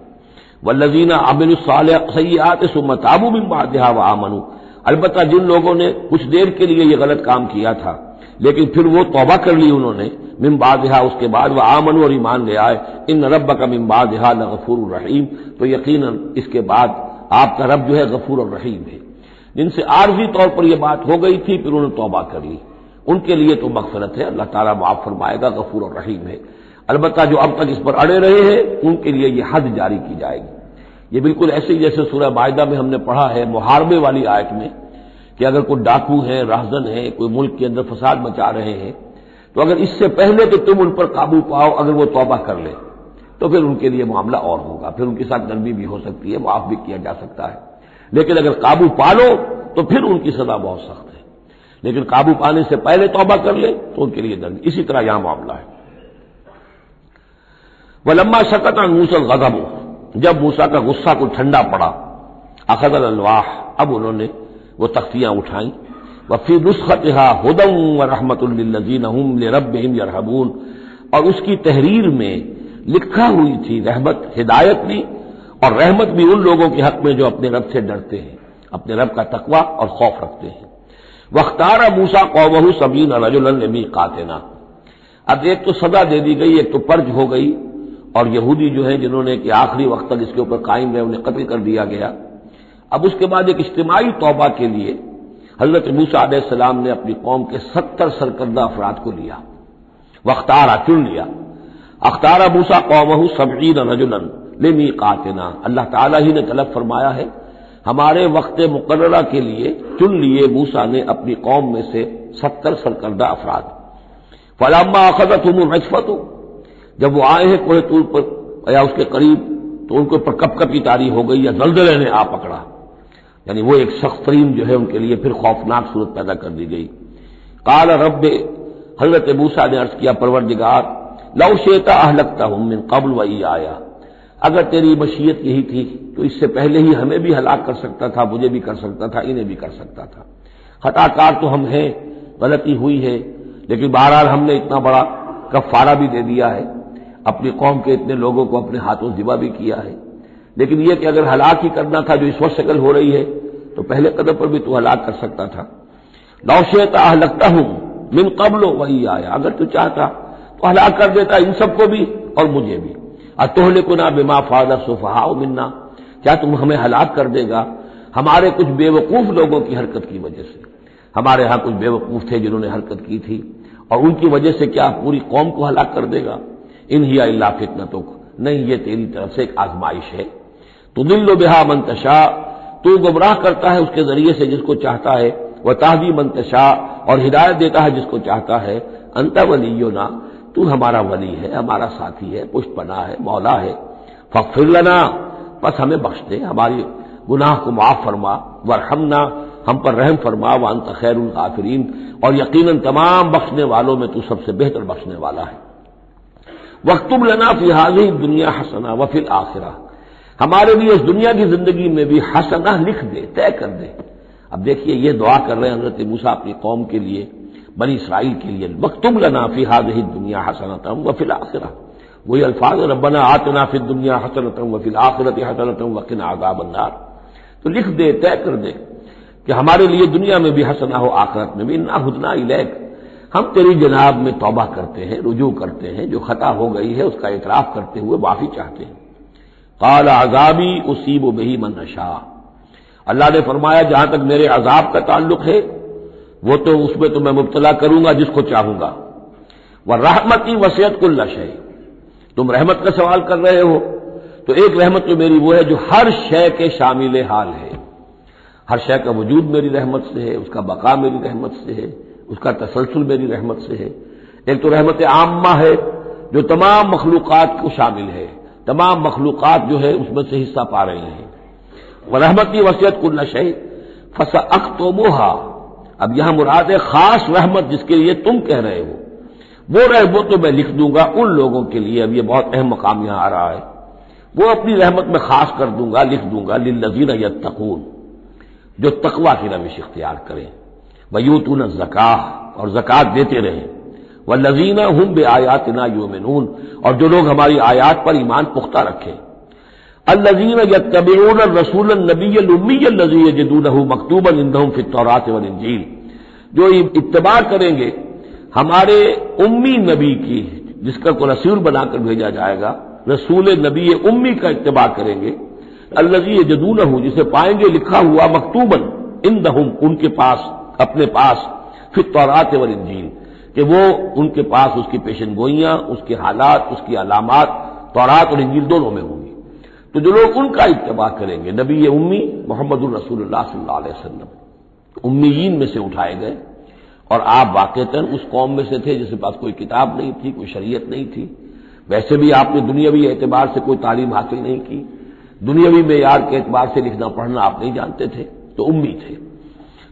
والذین عملوا السیئات ثم تابوا من بعدها وآمنوا، البتہ جن لوگوں نے کچھ دیر کے لیے یہ غلط کام کیا تھا لیکن پھر وہ توبہ کر لی انہوں نے، من بعدها اس کے بعد، وآمنوا اور ایمان لے آئے، ان ربک من بعدها لغفور الرحیم، تو یقیناً اس کے بعد آپ کا رب جو ہے غفور الرحیم ہے۔ جن سے عارضی طور پر یہ بات ہو گئی تھی پھر انہوں نے توبہ کر لی، ان کے لیے تو مغفرت ہے، اللہ تعالیٰ معاف فرمائے گا، غفور الرحیم ہے۔ البتہ جو اب تک اس پر اڑے رہے ہیں ان کے لیے یہ حد جاری کی جائے گی۔ یہ بالکل ایسے ہی جیسے سورہ مائدہ میں ہم نے پڑھا ہے محاربے والی آیت میں، کہ اگر کوئی ڈاکو ہے، راہزن ہے، کوئی ملک کے اندر فساد مچا رہے ہیں، تو اگر اس سے پہلے کہ تم ان پر قابو پاؤ اگر وہ توبہ کر لے تو پھر ان کے لیے معاملہ اور ہوگا، پھر ان کے ساتھ نرمی بھی ہو سکتی ہے، معاف بھی کیا جا سکتا ہے، لیکن اگر قابو پا لو تو پھر ان کی سزا بہت سخت ہے، لیکن قابو پانے سے پہلے توبہ کر لے تو ان کے لیے نرمی۔ اسی طرح یہاں معاملہ ہے۔ وَلَمَّا سَكَتَ عَن مُوسَى الْغَضَبُ، جب موسیٰ کا غصہ کو ٹھنڈا پڑا، اخذ الالواح، اب انہوں نے وہ تختیاں اٹھائیں، وفی نسختها هدى ورحمۃ للذین هم لربهم یرہبون، اور اس کی تحریر میں لکھا ہوئی تھی رحمت، ہدایت بھی اور رحمت بھی ان لوگوں کے حق میں جو اپنے رب سے ڈرتے ہیں، اپنے رب کا تقوی اور خوف رکھتے ہیں۔ واختار موسیٰ قومہ 70 رجلا لمیقاتنا، اب ایک تو سزا دے دی گئی، ایک تو پرج ہو گئی، اور یہودی جو ہیں جنہوں نے کہ آخری وقت تک اس کے اوپر قائم رہے انہیں قتل کر دیا گیا۔ اب اس کے بعد ایک اجتماعی توبہ کے لیے حضرت موسیٰ علیہ السلام نے اپنی قوم کے 70 سرکردہ افراد کو لیا، واختارا، چن لیا، اختار موسیٰ قومہ 70 رجلا لمیقاتنا، اللہ تعالیٰ ہی نے طلب فرمایا ہے، ہمارے وقت مقررہ کے لیے چن لیے موسیٰ نے اپنی قوم میں سے 70 سرکردہ افراد۔ فلما اخذتهم الرجفۃ، جب وہ آئے ہیں کوہ طور پر یا اس کے قریب تو ان کے اوپر کپ کپی طاری ہو گئی یا زلزلے نے آ پکڑا، یعنی وہ ایک سخت ترین جو ہے ان کے لیے پھر خوفناک صورت پیدا کر دی گئی۔ قال رب، حضرت موسیٰ نے عرض کیا پروردگار، لو شئت اہلکتہم من قبل وایایا، اگر تیری مشیت یہی تھی تو اس سے پہلے ہی ہمیں بھی ہلاک کر سکتا تھا، مجھے بھی کر سکتا تھا، انہیں بھی کر سکتا تھا، خطا کار تو ہم ہیں، غلطی ہوئی ہے، لیکن بہرحال ہم نے اتنا بڑا کفارہ بھی دے دیا ہے، اپنی قوم کے اتنے لوگوں کو اپنے ہاتھوں ذبح بھی کیا ہے، لیکن یہ کہ اگر ہلاک ہی کرنا تھا جو اس وقت شکل ہو رہی ہے تو پہلے قدم پر بھی تو ہلاک کر سکتا تھا۔ لو شئت اہلکتہم من قبل وایایا، اگر تو چاہتا تو ہلاک کر دیتا ان سب کو بھی اور مجھے بھی۔ اتہلکنا بما فعل السفہاء منا، کیا تم ہمیں ہلاک کر دے گا ہمارے کچھ بے وقوف لوگوں کی حرکت کی وجہ سے؟ ہمارے ہاں کچھ بے وقوف تھے جنہوں نے حرکت کی تھی، اور ان کی وجہ سے کیا پوری قوم کو ہلاک کر دے گا؟ ان ہی الا فتنتک، نہیں یہ تیری طرف سے ایک آزمائش ہے۔ تضل بہا من تشاء، تو گمراہ کرتا ہے اس کے ذریعے سے جس کو چاہتا ہے، وتہدی من تشاء، اور ہدایت دیتا ہے جس کو چاہتا ہے۔ انت ولینا، تو ہمارا ولی ہے، ہمارا ساتھی ہے، پشت پناہ ہے، مولا ہے۔ فاغفر لنا، بس ہمیں بخش دے، ہماری گناہ کو معاف فرما، وارحمنا، ہم پر رحم فرما، وانت خیر الغافرین، اور یقیناً تمام بخشنے والوں میں تو سب سے بہتر بخشنے والا ہے۔ واکتب لنا فی ہذہ الدنیا حسنہ وفی الآخرہ، ہمارے لیے اس دنیا کی زندگی میں بھی حسنہ لکھ دے، طے کر دے۔ اب دیکھیے یہ دعا کر رہے ہیں حضرت موسیٰ اپنی قوم کے لیے، بنی اسرائیل کے لیے، وَاکْتُبْ لَنَا فِي هَٰذِهِ الدُّنْيَا حَسَنَةً وَفِي الْآخِرَةِ، وہی الفاظ ربنا آتنا فی الدنیا حسنۃ وفی الآخرۃ حسنۃ وقنا عذاب النار۔ تو لکھ دے، طے کر دے کہ ہمارے لیے دنیا میں بھی حسنہ ہو، آخرت میں بھی۔ انا ہدنا الیک، ہم تیری جناب میں توبہ کرتے ہیں، رجوع کرتے ہیں، جو خطا ہو گئی ہے اس کا اعتراف کرتے ہوئے معافی چاہتے ہیں۔ قال عذابی اصیب بہ من اشاء، اللہ نے فرمایا جہاں تک میرے عذاب کا تعلق ہے وہ تو اس میں تو میں مبتلا کروں گا جس کو چاہوں گا۔ ورحمتی وسعت کل شیء، تم رحمت کا سوال کر رہے ہو تو ایک رحمت تو میری وہ ہے جو ہر شے کے شامل حال ہے، ہر شے کا وجود میری رحمت سے ہے، اس کا بقا میری رحمت سے ہے، اس کا تسلسل میری رحمت سے ہے۔ ایک تو رحمت عامہ ہے جو تمام مخلوقات کو شامل ہے، تمام مخلوقات جو ہے اس میں سے حصہ پا رہے ہیں۔ ورحمتی وسعت کل شیء فسأکتبھا، اب یہاں مراد ہے خاص رحمت جس کے لیے تم کہہ رہے ہو، وہ رحمت تو میں لکھ دوں گا ان لوگوں کے لیے۔ اب یہ بہت اہم مقام یہاں آ رہا ہے، وہ اپنی رحمت میں خاص کر دوں گا، لکھ دوں گا للذین یتقون، جو تقوی کی روش اختیار کریں، ویؤتون الزکاۃ، اور زکوٰۃ دیتے رہیں، والذین هم بآیاتنا یؤمنون، اور جو لوگ ہماری آیات پر ایمان پختہ رکھیں۔ الذین یتبعون الرسول النبی الامی الذی یجدونہ مکتوبا عندہم فی التوراۃ والانجیل، جو اتباع کریں گے ہمارے امی نبی کی، جس کا کو رسول بنا کر بھیجا جائے گا، رسول نبی امی کا اتباع کریں گے، الذی یجدونہ، جسے پائیں گے لکھا ہوا مکتوباً عندہم، ان کے پاس، اپنے پاس، فی التوراۃ والانجیل، کہ وہ ان کے پاس اس کی پیشن گوئیاں، اس کے حالات، اس کی علامات تورات اور انجیل دونوں میں ہوں گی۔ تو جو لوگ ان کا اتباع کریں گے، نبی امی محمد الرسول اللہ صلی اللہ علیہ وسلم امیین میں سے اٹھائے گئے، اور آپ واقعتاً اس قوم میں سے تھے جس کے پاس کوئی کتاب نہیں تھی، کوئی شریعت نہیں تھی، ویسے بھی آپ نے دنیاوی اعتبار سے کوئی تعلیم حاصل نہیں کی، دنیاوی معیار کے اعتبار سے لکھنا پڑھنا آپ نہیں جانتے تھے، تو امی تھے۔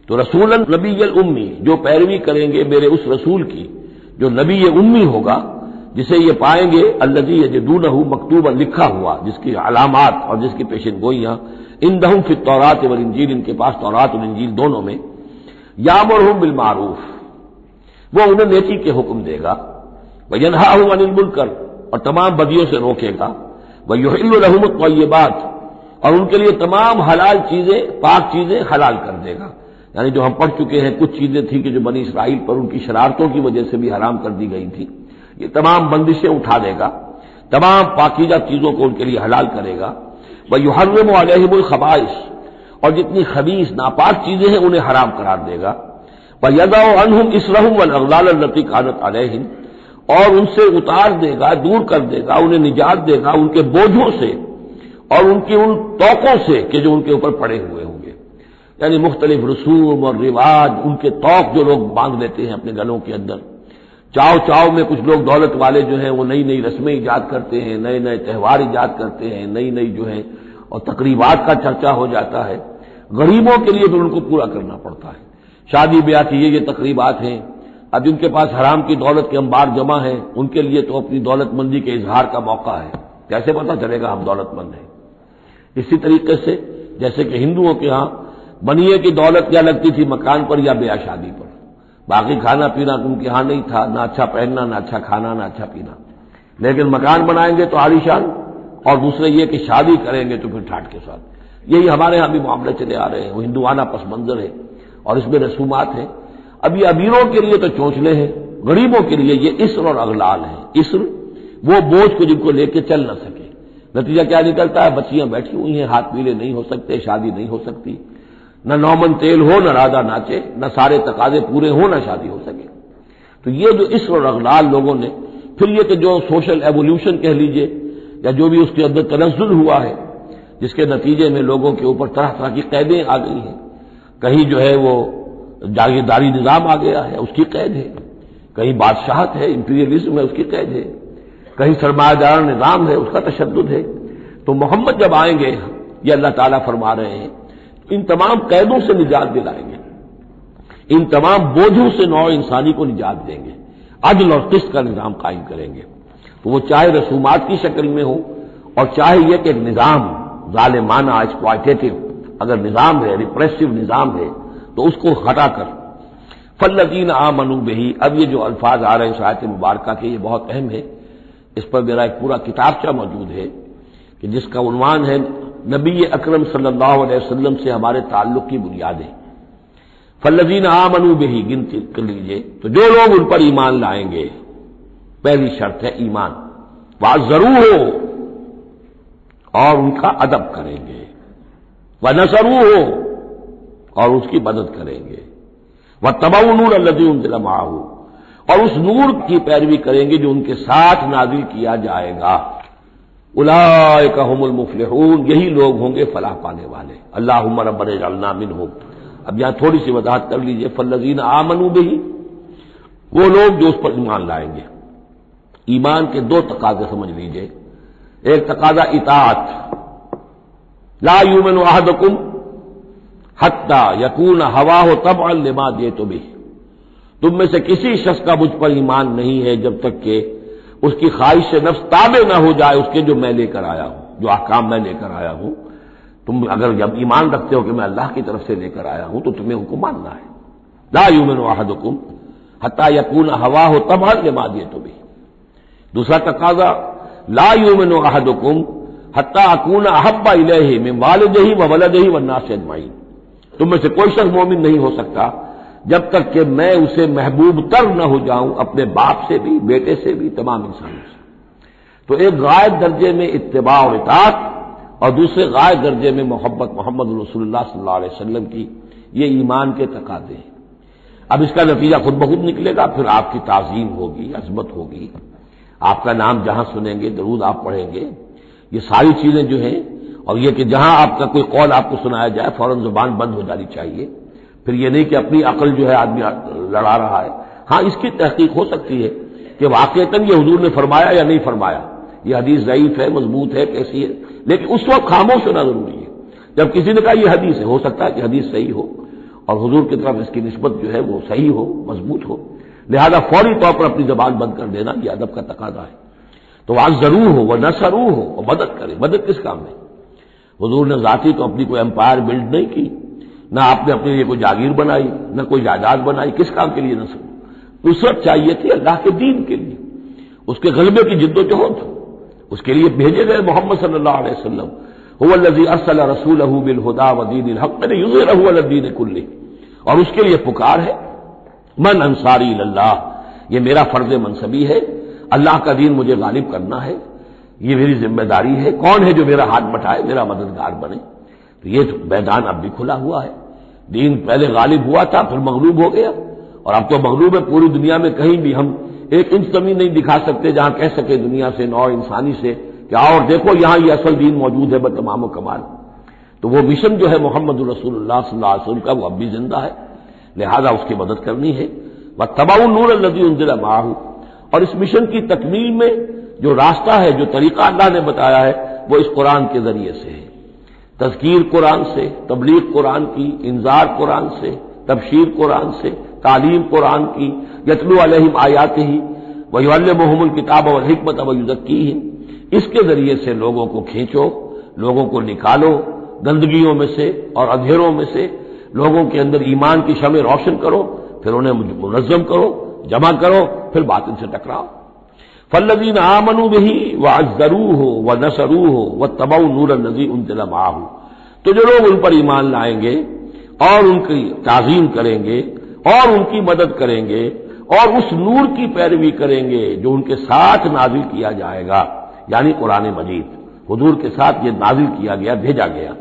تو رسول نبی الامی، جو پیروی کریں گے میرے اس رسول کی جو نبی امی ہوگا، جسے یہ پائیں گے الذی یجدونہ مکتوبا، لکھا ہوا، جس کی علامات اور جس کی پیشن گوئیاں عندہم فی التوراۃ والانجیل، ان کے پاس تورات اور انجیل دونوں میں، یامرہم بالمعروف، وہ انہیں نیکی کے حکم دے گا، وینہاہم عن المنکر، اور تمام بدیوں سے روکے گا، ویحل لہم الطیبات، اور ان کے لیے تمام حلال چیزیں، پاک چیزیں حلال کر دے گا۔ یعنی جو ہم پڑھ چکے ہیں کچھ چیزیں تھیں کہ جو بنی اسرائیل پر ان کی شرارتوں کی وجہ سے بھی حرام کر دی گئی تھی، یہ تمام بندشیں اٹھا دے گا، تمام پاکیزہ چیزوں کو ان کے لیے حلال کرے گا۔ وَيُحَرِّمُ عَلَيْهِمُ الْخَبَائِثَ، اور جتنی خبیث ناپاک چیزیں ہیں انہیں حرام قرار دے گا۔ وَيَضَعُ عَنْهُمْ إِصْرَهُمْ وَالْأَغْلَالَ الَّتِي كَانَتْ عَلَيْهِمْ، اور ان سے اتار دے گا، دور کر دے گا، انہیں نجات دے گا ان کے بوجھوں سے اور ان کی ان توقوں سے کہ جو ان کے اوپر پڑے ہوئے ہوں گے، یعنی مختلف رسوم اور رواج، ان کے توق جو لوگ باندھ لیتے ہیں اپنے گلوں کے اندر۔ چاؤ چاؤ میں کچھ لوگ دولت والے جو ہیں وہ نئی نئی رسمیں ایجاد کرتے ہیں، نئے نئے تہوار ایجاد کرتے ہیں، نئی نئی جو ہے اور تقریبات کا چرچا ہو جاتا ہے۔ غریبوں کے لیے پھر ان کو پورا کرنا پڑتا ہے، شادی بیاہ کی یہ تقریبات ہیں۔ اب جن کے پاس حرام کی دولت کے انبار جمع ہیں ان کے لیے تو اپنی دولت مندی کے اظہار کا موقع ہے، کیسے پتہ چلے گا ہم دولت مند ہیں؟ اسی طریقے سے جیسے کہ ہندوؤں کے ہاں بنیے کی دولت کیا لگتی تھی مکان پر یا بیاہ شادی پر، باقی کھانا پینا ان کے ہاں نہیں تھا، نہ اچھا پہننا، نہ اچھا کھانا، نہ اچھا پینا، لیکن مکان بنائیں گے تو عالیشان، اور دوسرے یہ کہ شادی کریں گے تو پھر ٹھاٹ کے ساتھ۔ یہی ہمارے ہاں بھی معاملے چلے آ رہے ہیں، وہ ہندوانہ پس منظر ہے اور اس میں رسومات ہیں۔ اب یہ امیروں کے لیے تو چونچلے ہیں، غریبوں کے لیے یہ اسر اور اغلال ہیں۔ اسر وہ بوجھ کو جن کو لے کے چل نہ سکے، نتیجہ کیا نکلتا ہے؟ بچیاں بیٹھی ہوئی ہیں، ہاتھ پیلے نہیں ہو سکتے، شادی نہیں ہو سکتی، نہ نومن تیل ہو، نہ راجا ناچے، نہ سارے تقاضے پورے ہوں، نہ شادی ہو سکے۔ تو یہ جو اسر اور اغلال لوگوں نے، پھر یہ کہ جو سوشل ایوولوشن کہہ لیجئے یا جو بھی اس کے اندر تنزل ہوا ہے، جس کے نتیجے میں لوگوں کے اوپر طرح طرح کی قیدیں آ گئی ہیں، کہیں جو ہے وہ جاگیرداری نظام آ گیا ہے، اس کی قید ہے، کہیں بادشاہت ہے، امپیریلزم ہے، اس کی قید ہے، کہیں سرمایہ دار نظام ہے، اس کا تشدد ہے۔ تو محمد جب آئیں گے، یہ اللہ تعالیٰ فرما رہے ہیں، ان تمام قیدوں سے نجات دلائیں گے، ان تمام بوجھوں سے نوع انسانی کو نجات دیں گے، عدل اور قسط کا نظام قائم کریں گے، تو وہ چاہے رسومات کی شکل میں ہو اور چاہے یہ کہ ایک نظام ظالمانہ ایکسپلائٹیٹو اگر نظام ہے، ریپریسو نظام ہے، تو اس کو ہٹا کر فالذین آمنوا بہ. اب یہ جو الفاظ آ رہے ہیں اس آیت مبارکہ کے، یہ بہت اہم ہے. اس پر میرا ایک پورا کتابچہ موجود ہے کہ جس کا عنوان ہے نبی اکرم صلی اللہ علیہ وسلم سے ہمارے تعلق کی بنیادیں. فالذین آمنوا بہ گنتی کر لیجئے، تو جو لوگ ان پر ایمان لائیں گے، پہلی شرط ہے ایمان. وعزروہ، اور ان کا ادب کریں گے. ونصروہ، اور اس کی مدد کریں گے. واتبعوا النور الذی انزل معہ، اور اس نور کی پیروی کریں گے جو ان کے ساتھ نازل کیا جائے گا. اولئک هم المفلحون، یہی لوگ ہوں گے فلاح پانے والے. اللہم ربنا اجعلنا منہم. اب یہاں تھوڑی سی وضاحت کر لیجئے. فالذین آمنوا بہ، وہ لوگ جو اس پر ایمان لائیں گے. ایمان کے دو تقاضے سمجھ لیجئے. ایک تقاضا اطاعت، لا یؤمن احدکم حتی یکون ہواہ تبعا لما جئت بہ. تم میں سے کسی شخص کا مجھ پر ایمان نہیں ہے جب تک کہ اس کی خواہش نفس تابع نہ ہو جائے اس کے جو میں لے کر آیا ہوں، جو احکام میں لے کر آیا ہوں. تم اگر جب ایمان رکھتے ہو کہ میں اللہ کی طرف سے لے کر آیا ہوں تو تمہیں ان کو ماننا ہے. لا یؤمن احدکم حتی یکون ہواہ تبعا لما جئت بہ. دوسرا تقاضا لا یؤمن احدکم حتی اکون احب الیہ من والدہ وولدہ والناس اجمعین. تم میں سے کوئی شخص مومن نہیں ہو سکتا جب تک کہ میں اسے محبوب تر نہ ہو جاؤں، اپنے باپ سے بھی، بیٹے سے بھی، تمام انسانوں سے. تو ایک غائب درجے میں اتباع و اطاعت، اور دوسرے غائب درجے میں محبت محمد رسول اللہ صلی اللہ علیہ وسلم کی. یہ ایمان کے تقاضے ہیں. اب اس کا نتیجہ خود بخود نکلے گا. پھر آپ کی تعظیم ہوگی، عظمت ہوگی، آپ کا نام جہاں سنیں گے درود آپ پڑھیں گے. یہ ساری چیزیں جو ہیں، اور یہ کہ جہاں آپ کا کوئی قول آپ کو سنایا جائے فوراً زبان بند ہو جانی چاہیے. پھر یہ نہیں کہ اپنی عقل جو ہے آدمی لڑا رہا ہے. ہاں اس کی تحقیق ہو سکتی ہے کہ واقعتاً یہ حضور نے فرمایا یا نہیں فرمایا، یہ حدیث ضعیف ہے، مضبوط ہے، کیسی ہے. لیکن اس وقت خاموش ہونا ضروری ہے. جب کسی نے کہا یہ حدیث ہے، ہو سکتا ہے کہ حدیث صحیح ہو اور حضور کی طرف اس کی نسبت جو ہے وہ صحیح ہو، مضبوط ہو. لہذا فوری طور پر اپنی زبان بند کر دینا یہ ادب کا تقاضا ہے. تو آج ضرور ہو، وہ نصروا ہو، اور مدد کرے. مدد کس کام میں؟ حضور نے ذاتی تو اپنی کوئی امپائر بلڈ نہیں کی، نہ آپ نے اپنے لیے کوئی جاگیر بنائی، نہ کوئی جائیداد بنائی. کس کام کے لیے نصرت چاہیے تھی؟ اللہ کے دین کے لیے، اس کے غلبے کی جد و جہد. اس کے لیے بھیجے گئے محمد صلی اللہ علیہ وسلم. هو الذی ارسل رسولہ بالہدی ودین الحق لیظہرہ علی الدین کلہ. اور اس کے لیے پکار ہے من انصاری اللہ. یہ میرا فرض منصبی ہے، اللہ کا دین مجھے غالب کرنا ہے، یہ میری ذمہ داری ہے. کون ہے جو میرا ہاتھ بٹائے، میرا مددگار بنے؟ تو یہ میدان اب بھی کھلا ہوا ہے. دین پہلے غالب ہوا تھا، پھر مغلوب ہو گیا، اور اب تو مغلوب ہے. پوری دنیا میں کہیں بھی ہم ایک انچ زمین نہیں دکھا سکتے جہاں کہہ سکے دنیا سے، نوع انسانی سے کہ آؤ اور دیکھو یہاں یہ اصل دین موجود ہے بتمام و کمال. تو وہ مشن جو ہے محمد رسول اللہ صلی اللہ علیہ وسلم کا، وہ اب بھی زندہ ہے. لہذا اس کی مدد کرنی ہے. واتبعوا النور الذی انزل معہ. اور اس مشن کی تکمیل میں جو راستہ ہے، جو طریقہ اللہ نے بتایا ہے، وہ اس قرآن کے ذریعے سے ہے. تذکیر قرآن سے، تبلیغ قرآن کی، انذار قرآن سے، تبشیر قرآن سے، تعلیم قرآن کی. یتلو علیہم آیاتہ ویعلمہم الکتاب والحکمۃ ویزکیہم. اس کے ذریعے سے لوگوں کو کھینچو، لوگوں کو نکالو گندگیوں میں سے اور اندھیروں میں سے، لوگوں کے اندر ایمان کی شمع روشن کرو، پھر انہیں منظم کرو، جمع کرو، پھر باطل سے ٹکراؤ. فالذین آمنوا بہ وعزروہ ونصروہ واتبعوا النور الذی انزل معہ. تو جو لوگ ان پر ایمان لائیں گے اور ان کی تعظیم کریں گے اور ان کی مدد کریں گے اور اس نور کی پیروی کریں گے جو ان کے ساتھ نازل کیا جائے گا، یعنی قرآن مجید حضور کے ساتھ یہ نازل کیا گیا، بھیجا گیا.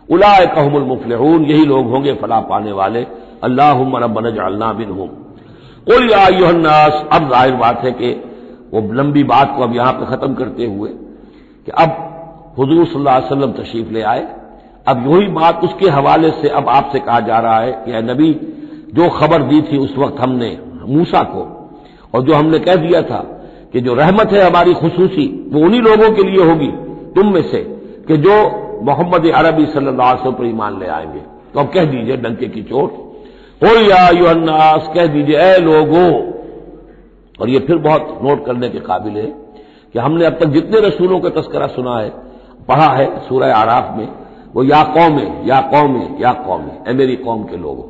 اولئک هم المفلحون، یہی لوگ ہوں گے فلاح پانے والے. اللہم ربنا اجعلنا منہم. قل یا ایھا الناس. اب ظاہر بات ہے کہ وہ لمبی بات کو اب یہاں پہ ختم کرتے ہوئے کہ اب حضور صلی اللہ علیہ وسلم تشریف لے آئے. اب وہی بات اس کے حوالے سے اب آپ سے کہا جا رہا ہے کہ اے نبی، جو خبر دی تھی اس وقت ہم نے موسیٰ کو، اور جو ہم نے کہہ دیا تھا کہ جو رحمت ہے ہماری خصوصی وہ انہی لوگوں کے لیے ہوگی تم میں سے کہ جو محمد عربی صلی اللہ علیہ وسلم پر ایمان لے آئیں گے. تو اب کہہ دیجئے ڈنکے کی چوٹ، قل یا ایھا الناس، کہہ دیجئے اے لوگوں. اور یہ پھر بہت نوٹ کرنے کے قابل ہے کہ ہم نے اب تک جتنے رسولوں کا تذکرہ سنا ہے پڑھا ہے سورہ اعراف میں، وہ یا قوم یا قوم یا قوم، اے میری قوم کے لوگوں.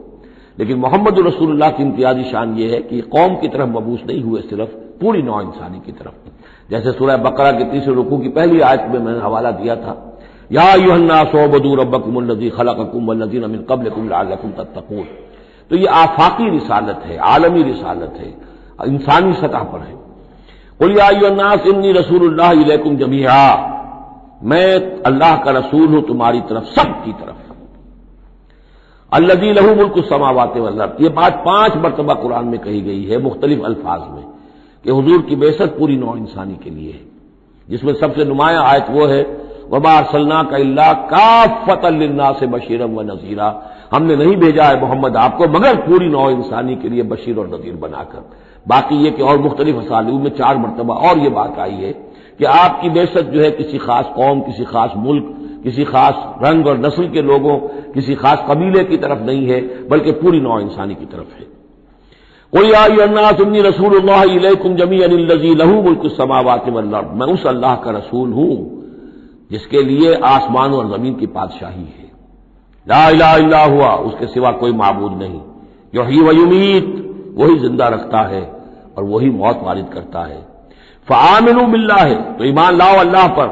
لیکن محمد رسول اللہ کی امتیازی شان یہ ہے کہ قوم کی طرف مبعوث نہیں ہوئے، صرف پوری نوع انسانی کی طرف. جیسے سورہ بقرہ کے تیسرے رکوع کی پہلی آیت میں نے حوالہ دیا تھا، یا ایھا الناس اعبدوا ربکم الذی خلقکم والذین من قبلکم لعلکم تتقون. تو یہ آفاقی رسالت ہے، عالمی رسالت ہے، انسانی سطح پر ہے. قل یا ایھا الناس انی رسول اللہ الیکم جمیعا، میں اللہ کا رسول ہوں تمہاری طرف، سب کی طرف. الذی لہ ملک السماوات والارض، یہ بات 5 مرتبہ قرآن میں کہی گئی ہے مختلف الفاظ میں کہ حضور کی بعثت پوری نوع انسانی کے لیے ہے، جس میں سب سے نمایاں آیت وہ ہے وما ارسلناک الا کافۃ للناس بشیرا ونذیرا، ہم نے نہیں بھیجا ہے محمد آپ کو مگر پوری نوع انسانی کے لیے بشیر اور نذیر بنا کر. باقی یہ کہ اور مختلف اسالیب میں 4 مرتبہ اور یہ بات آئی ہے کہ آپ کی بعثت جو ہے کسی خاص قوم، کسی خاص ملک، کسی خاص رنگ اور نسل کے لوگوں، کسی خاص قبیلے کی طرف نہیں ہے، بلکہ پوری نوع انسانی کی طرف ہے. قل یا ایھا الناس انی رسول اللہ الیکم جمیعا الذی لہ ملک السماوات والارض، میں اس اللہ کا رسول ہوں جس کے لیے آسمان اور زمین کی بادشاہی ہے. لا الہ الا ہوا، اس کے سوا کوئی معبود نہیں. یحیی و یمیت، وہی زندہ رکھتا ہے اور وہی موت وارد کرتا ہے. فآمنوا باللہ، تو ایمان لاؤ اللہ پر،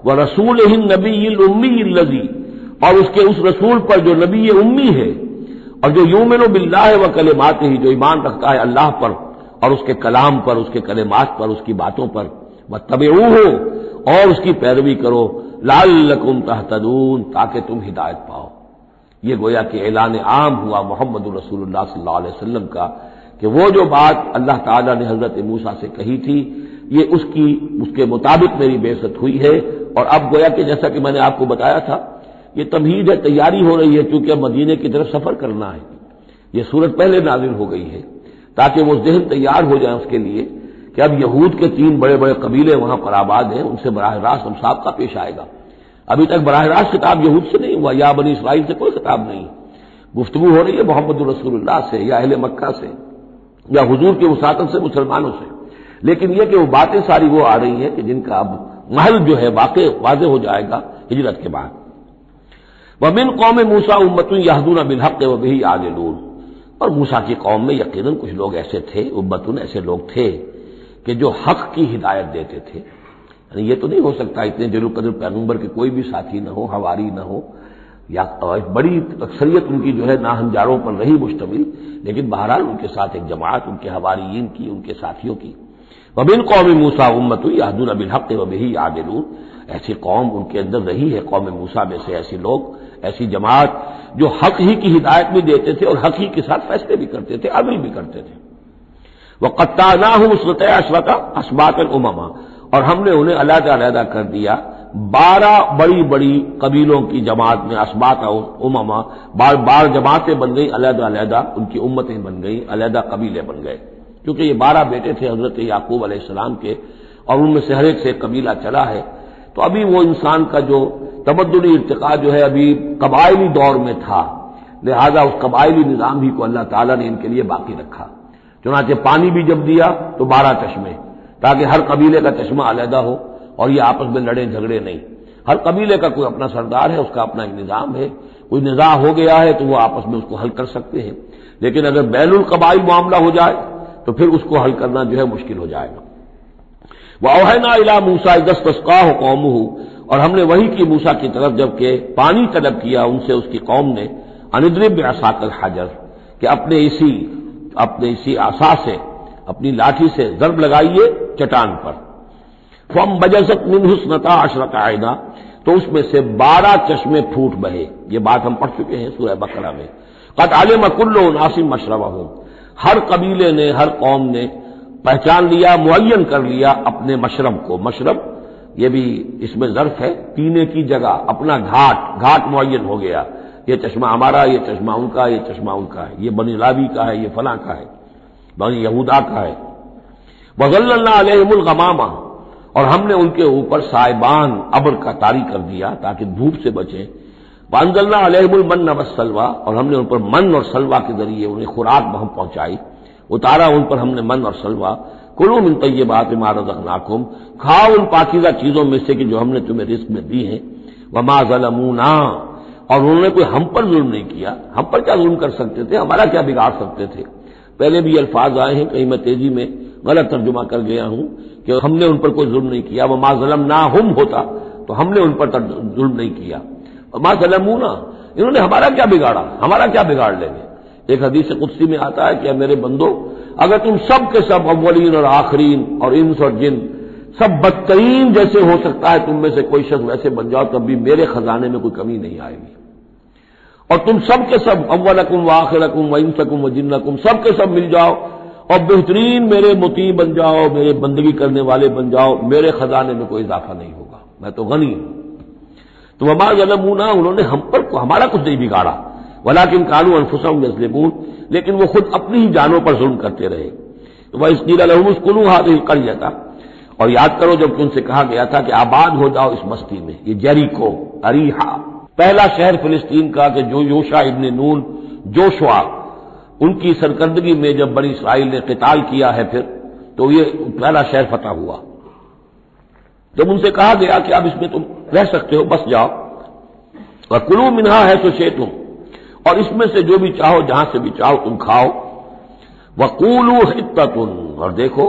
ورسولہ النبی الامی الذی، اور اس کے اس رسول پر جو نبی امی ہے اور جو یؤمن باللہ وکلماتہ، جو ایمان رکھتا ہے اللہ پر اور اس کے کلام پر، اس کے کلمات پر، اس کی باتوں پر. واتبعوہ، اور اس کی پیروی کرو، لعلکم تہتدون، تاکہ تم ہدایت پاؤ. یہ گویا کہ اعلان عام ہوا محمد رسول اللہ صلی اللہ علیہ وسلم کا کہ وہ جو بات اللہ تعالیٰ نے حضرت موسیٰ سے کہی تھی یہ اس کے مطابق میری بعثت ہوئی ہے. اور اب گویا کہ جیسا کہ میں نے آپ کو بتایا تھا یہ تمہید ہے، تیاری ہو رہی ہے، کیونکہ اب مدینے کی طرف سفر کرنا ہے. یہ صورت پہلے نازل ہو گئی ہے تاکہ وہ ذہن تیار ہو جائے اس کے لیے کہ اب یہود کے 3 بڑے بڑے قبیلے وہاں پر آباد ہیں، ان سے براہ راست ہم مسابقہ پیش آئے گا. ابھی تک براہ راست خطاب یہود سے نہیں ہوا، یا بنی اسرائیل سے کوئی خطاب نہیں. گفتگو ہو رہی ہے محمد رسول اللہ سے یا اہل مکہ سے یا حضور کے وساطت سے مسلمانوں سے. لیکن یہ کہ وہ باتیں ساری وہ آ رہی ہیں کہ جن کا اب محل جو ہے واضح ہو جائے گا ہجرت کے بعد. وَمِن قوم موسیٰ امۃ یہدون بالحق وبہ یعدلون، اور موسیٰ کی قوم میں یقیناً کچھ لوگ ایسے تھے، امتن ایسے لوگ تھے کہ جو حق کی ہدایت دیتے تھے. یعنی یہ تو نہیں ہو سکتا اتنے جلیل القدر پیغمبر کے کوئی بھی ساتھی نہ ہو، حواری نہ ہو، یا بڑی اکثریت ان کی جو ہے ناہنجاروں پر رہی مشتمل، لیکن بہرحال ان کے ساتھ ایک جماعت ان کے حواریین کی، ان کے ساتھیوں کی. وَمِن قوم موسیٰ امۃ یہدون بالحق وبہ یعدلون، ایسی قوم ان کے اندر رہی ہے قوم موسیٰ میں سے ایسے لوگ، ایسی جماعت جو حق ہی کی ہدایت بھی دیتے تھے اور حق ہی کے ساتھ فیصلے بھی کرتے تھے، عدل بھی کرتے تھے. وَقَطَّعْنَاهُمْ اثْنَتَيْ عَشْرَةَ أَسْبَاطًا أُمَمًا، اور ہم نے انہیں علیحدہ علیحدہ کر دیا 12 بڑی بڑی قبیلوں کی جماعت میں، اسباط امما، بار جماعتیں بن گئی علیحدہ علیحدہ، ان کی امتیں بن گئی، علیحدہ قبیلے بن گئے. کیونکہ یہ 12 بیٹے تھے حضرت یعقوب علیہ السلام کے، اور ان میں سے ہر ایک سے قبیلہ چلا ہے. تو ابھی وہ انسان کا جو تمدنی ارتقاء جو ہے ابھی قبائلی دور میں تھا، لہذا اس قبائلی نظام ہی کو اللہ تعالیٰ نے ان کے لیے باقی رکھا. چنانچہ پانی بھی جب دیا تو 12 چشمے، تاکہ ہر قبیلے کا چشمہ علیحدہ ہو اور یہ آپس میں لڑے جھگڑے نہیں. ہر قبیلے کا کوئی اپنا سردار ہے، اس کا اپنا ایک نظام ہے، کوئی نزاع ہو گیا ہے تو وہ آپس میں اس کو حل کر سکتے ہیں. لیکن اگر بین القبائل معاملہ ہو جائے تو پھر اس کو حل کرنا جو ہے مشکل ہو جائے گا. وَأَوْحَيْنَا إِلَىٰ مُوسَىٰ إِذِ اسْتَسْقَاهُ قَوْمُهُ، اور ہم نے وحی کی موسیٰ کی طرف جب کہ پانی طلب کیا ان سے اس کی قوم نے، أَنِ اضْرِب بِعَصَاكَ الْحَجَرَ، کہ اپنے اسی عصا سے، اپنی لاٹھی سے ضرب لگائیے چٹان پر. فَانبَجَسَتْ مِنْهُ اثْنَتَا عَشْرَةَ عَيْنًا، تو اس میں سے 12 چشمے پھوٹ بہے. یہ بات ہم پڑھ چکے ہیں سورہ بقرہ میں. قَدْ عَلِمَ كُلُّ أُنَاسٍ مَشْرَبَهُمْ، ہر قبیلے نے، ہر قوم نے پہچان لیا، معین کر لیا اپنے مشرب کو. مشرب یہ بھی اس میں ظرف ہے، پینے کی جگہ، اپنا گھاٹ معین ہو گیا. یہ چشمہ ہمارا، یہ چشمہ ان کا، یہ چشمہ ان کا ہے، یہ بنی لاوی کا ہے، یہ فلاں کا ہے، بنی یہودا کا ہے. وَظَلَّلْنَا عَلَيْهِمُ الْغَمَامَ، اور ہم نے ان کے اوپر سائبان ابر کا طاری کر دیا تاکہ دھوپ سے بچیں. وَأَنزَلْنَا عَلَيْهِمُ الْمَنَّ وَالسَّلْوَىٰ، اور ہم نے ان پر من اور سلوہ کے ذریعے انہیں خوراک بہم پہنچائی. اتارا ان پر ہم نے من اور سلوہ. کلوا من طیبات ما رزقناکم، کھاؤ ان پاکیزہ چیزوں میں سے کہ جو ہم نے تمہیں رزق میں دی ہیں، وما ظلمونا، اور انہوں نے کوئی ہم پر ظلم نہیں کیا، ہم پر کیا ظلم کر سکتے تھے، ہمارا کیا بگاڑ سکتے تھے۔ پہلے بھی یہ الفاظ آئے ہیں، کہیں میں تیزی میں غلط ترجمہ کر گیا ہوں کہ ہم نے ان پر کوئی ظلم نہیں کیا، وما ظلمناہم ہوتا تو ہم نے ان پر ظلم نہیں کیا، وما ظلمونا، انہوں نے ہمارا کیا بگاڑا، ہمارا کیا بگاڑ لیں گے۔ ایک حدیث قدسی میں آتا ہے کہ میرے بندو، اگر تم سب کے سب اولین اور آخرین اور انس اور جن سب بدترین جیسے ہو سکتا ہے تم میں سے کوئی شخص ویسے بن جاؤ تب بھی میرے خزانے میں کوئی کمی نہیں آئے گی، اور تم سب کے سب اولکم وآخرکم وانسکم وجنکم سب کے سب مل جاؤ اور بہترین میرے مطیع بن جاؤ، میرے بندگی کرنے والے بن جاؤ، میرے خزانے میں کوئی اضافہ نہیں ہوگا، میں تو غنی ہوں۔ تو وما ظلمونا، انہوں نے ہم پر ہمارا کچھ نہیں بگاڑا، ولکن كانوا انفسهم یظلمون، لیکن وہ خود اپنی ہی جانوں پر ظلم کرتے رہے۔ وَإِذْ قِيلَ لَهُمُ اسْكُنُوا هَٰذِهِ الْقَرْيَةَ، اور یاد کرو جب ان سے کہا گیا تھا کہ آباد ہو جاؤ اس بستی میں، یہ جیریکو، اریحا، پہلا شہر فلسطین کا کہ جو یوشع ابن نون جوشوا ان کی سرکردگی میں جب بنی اسرائیل نے قتال کیا ہے پھر تو یہ پہلا شہر فتح ہوا۔ جب ان سے کہا گیا کہ اب اس میں تم رہ سکتے ہو، بس جاؤ، وَكُلُوا مِنْهَا حَيْثُ شِئْتُمْ، اور اس میں سے جو بھی چاہو جہاں سے بھی چاہو تم کھاؤ، وَقُولُوا حِطَّةٌ، اور دیکھو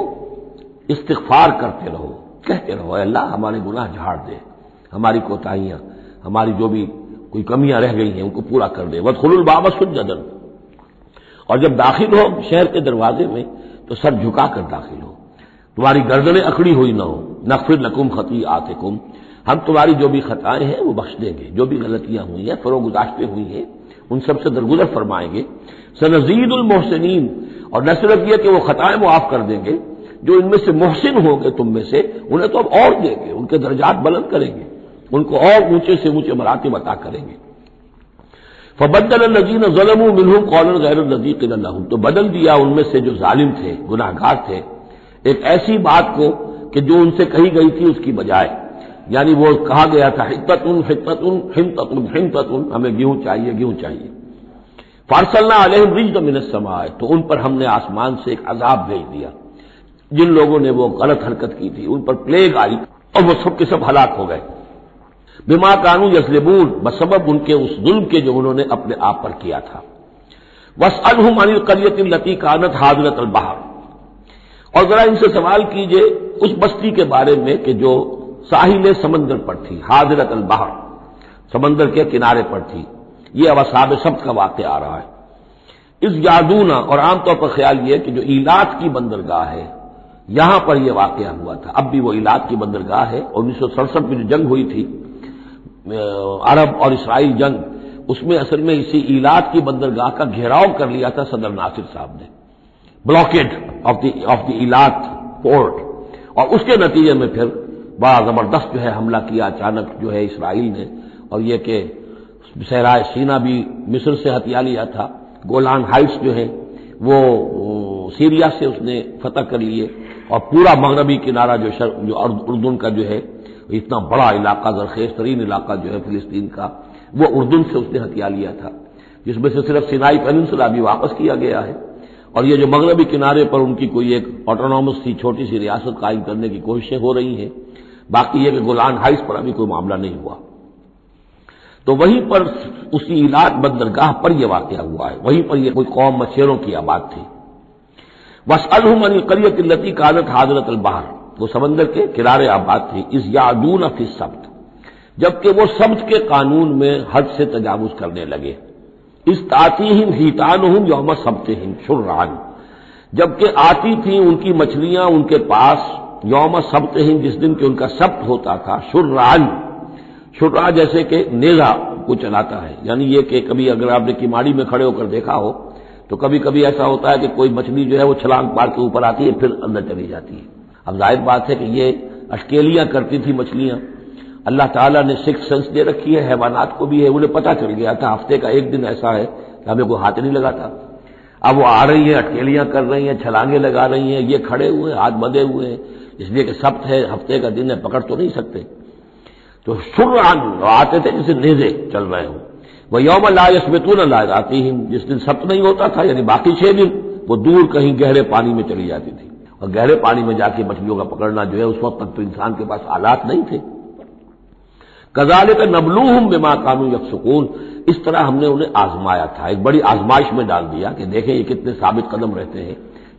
استغفار کرتے رہو، کہتے رہو اے اللہ ہمارے گناہ جھاڑ دے، ہماری کوتاہیاں، ہماری جو بھی کوئی کمیاں رہ گئی ہیں ان کو پورا کر دے۔ وَادْخُلُوا الْبَابَ سُجَّدًا، اور جب داخل ہو شہر کے دروازے میں تو سر جھکا کر داخل ہو، تمہاری گردنیں اکڑی ہوئی نہ ہو۔ نغفر لکم خطیئاتکم، ہم تمہاری جو بھی خطائیں ہیں وہ بخش دیں گے، جو بھی غلطیاں ہوئی ہیں فروغ گزاشتیں ہوئی ہیں ان سب سے درگزر فرمائیں گے۔ سنزید المحسنین، اور نہ صرف یہ کہ وہ خطائیں معاف کر دیں گے، جو ان میں سے محسن ہوں گے تم میں سے انہیں تو اب اور دیں گے، ان کے درجات بلند کریں گے، ان کو اور اونچے سے اونچے مراتب عطا کریں گے۔ فبدل الذین ظلموا منہم قولا غیر الذی قیل لہم، تو بدل دیا ان میں سے جو ظالم تھے، گناہ گار تھے، ایک ایسی بات کو کہ جو ان سے کہی گئی تھی اس کی بجائے، یعنی وہ کہا گیا تھا حطۃ حطۃ حنطۃ حنطۃ، ہمیں گیہوں چاہیے گیہوں چاہیے۔ فارسلنا علیہم رجزا من السماء، تو ان پر ہم نے آسمان سے ایک عذاب بھیج دیا، جن لوگوں نے وہ غلط حرکت کی تھی ان پر پلیگ آئی اور وہ سب کے سب ہلاک ہو گئے۔ بما كانوا یظلمون، بسبب ان کے اس ظلم کے جو انہوں نے اپنے آپ پر کیا تھا۔ واسألهم عن القرية التي كانت حاضرة البحر، اور ذرا ان سے سوال کیجئے اس بستی کے بارے میں کہ جو ساحل سمندر پر تھی، حاضرۃ البحر، سمندر کے کنارے پر تھی۔ یہ اب اصحاب سبت کا واقعہ آ رہا ہے۔ اس یادونا، اور عام طور پر خیال یہ کہ جو ایلات کی بندرگاہ ہے یہاں پر یہ واقعہ ہوا تھا، اب بھی وہ ایلات کی بندرگاہ ہے۔ 1967 میں جو جنگ ہوئی تھی عرب اور اسرائیل جنگ، اس میں اصل میں اسی ایلات کی بندرگاہ کا گھیراؤ کر لیا تھا صدر ناصر صاحب نے، بلاکیڈ آف دی ایلات پورٹ، اور اس کے نتیجے میں پھر بڑا زبردست جو ہے حملہ کیا اچانک جو ہے اسرائیل نے، اور یہ کہ صحرائے سینا بھی مصر سے ہتھیا لیا تھا، گولان ہائٹس جو ہے وہ سیریا سے اس نے فتح کر لیے، اور پورا مغربی کنارہ جو اردن کا جو ہے اتنا بڑا علاقہ، زرخیز ترین علاقہ جو ہے فلسطین کا، وہ اردن سے اس نے ہتھیا لیا تھا، جس میں سے صرف سینائی پیننسلا بھی واپس کیا گیا ہے، اور یہ جو مغربی کنارے پر ان کی کوئی ایک آٹونومس سی چھوٹی سی ریاست قائم کرنے کی کوششیں ہو رہی ہیں، باقی یہ کہ گولان ہائٹس پر ابھی کوئی معاملہ نہیں ہوا۔ تو وہیں پر اسی ایلات بندرگاہ پر یہ واقعہ ہوا ہے، وہیں پر یہ کوئی قوم مچھیروں کی آباد تھی۔ واسألهم عن القرية التي كانت حاضرة البحر، وہ سمندر کے کنارے آباد تھی، اذ یعدون فی السبت، جبکہ وہ سبت کے قانون میں حد سے تجاوز کرنے لگے۔ اذ تأتیہم حیتانہم یوم سبتہم شرعا، جبکہ آتی تھیں ان کی مچھلیاں ان کے پاس یوم سبتہم، جس دن کہ ان کا سبت ہوتا تھا، شرعا، شرع جیسے کہ نیزہ کو چلاتا ہے، یعنی یہ کہ کبھی اگر آپ نے کماڑی میں کھڑے ہو کر دیکھا ہو تو کبھی کبھی ایسا ہوتا ہے کہ کوئی مچھلی جو ہے وہ چھلانگ مار کے اوپر آتی ہے پھر اندر چلی جاتی ہے۔ اب ظاہر بات ہے کہ یہ اٹکیلیاں کرتی تھی مچھلیاں، اللہ تعالیٰ نے سکس سینس دے رکھی ہے حیوانات کو بھی ہے، انہیں پتہ چل گیا تھا ہفتے کا ایک دن ایسا ہے کہ ہمیں کوئی ہاتھ نہیں لگاتا، اب وہ آ رہی ہیں اٹکیلیاں کر رہی ہیں، چھلانگیں لگا رہی ہیں، یہ کھڑے ہوئے ہیں ہاتھ بندھے ہوئے ہیں، اس لیے کہ سبت ہے، ہفتے کا دن ہے، پکڑ تو نہیں سکتے، تو شرعاً آتے تھے جسے نیزے چل رہے ہوں۔ وہ یوم لا یثبتون لا آتیہم، جس دن سبت نہیں ہوتا تھا یعنی باقی 6 دن وہ دور کہیں گہرے پانی میں چلی جاتی تھی۔ اور گہرے پانی میں جا کے مچھلیوں کا پکڑنا جو ہے اس وقت تک تو انسان کے پاس آلات نہیں تھے. کذالک نبلوہم بما کانوا یفسقون، اس طرح ہم نے انہیں آزمایا تھا، ایک بڑی آزمائش میں ڈال دیا کہ دیکھیں یہ کتنے ثابت قدم رہتے ہیں،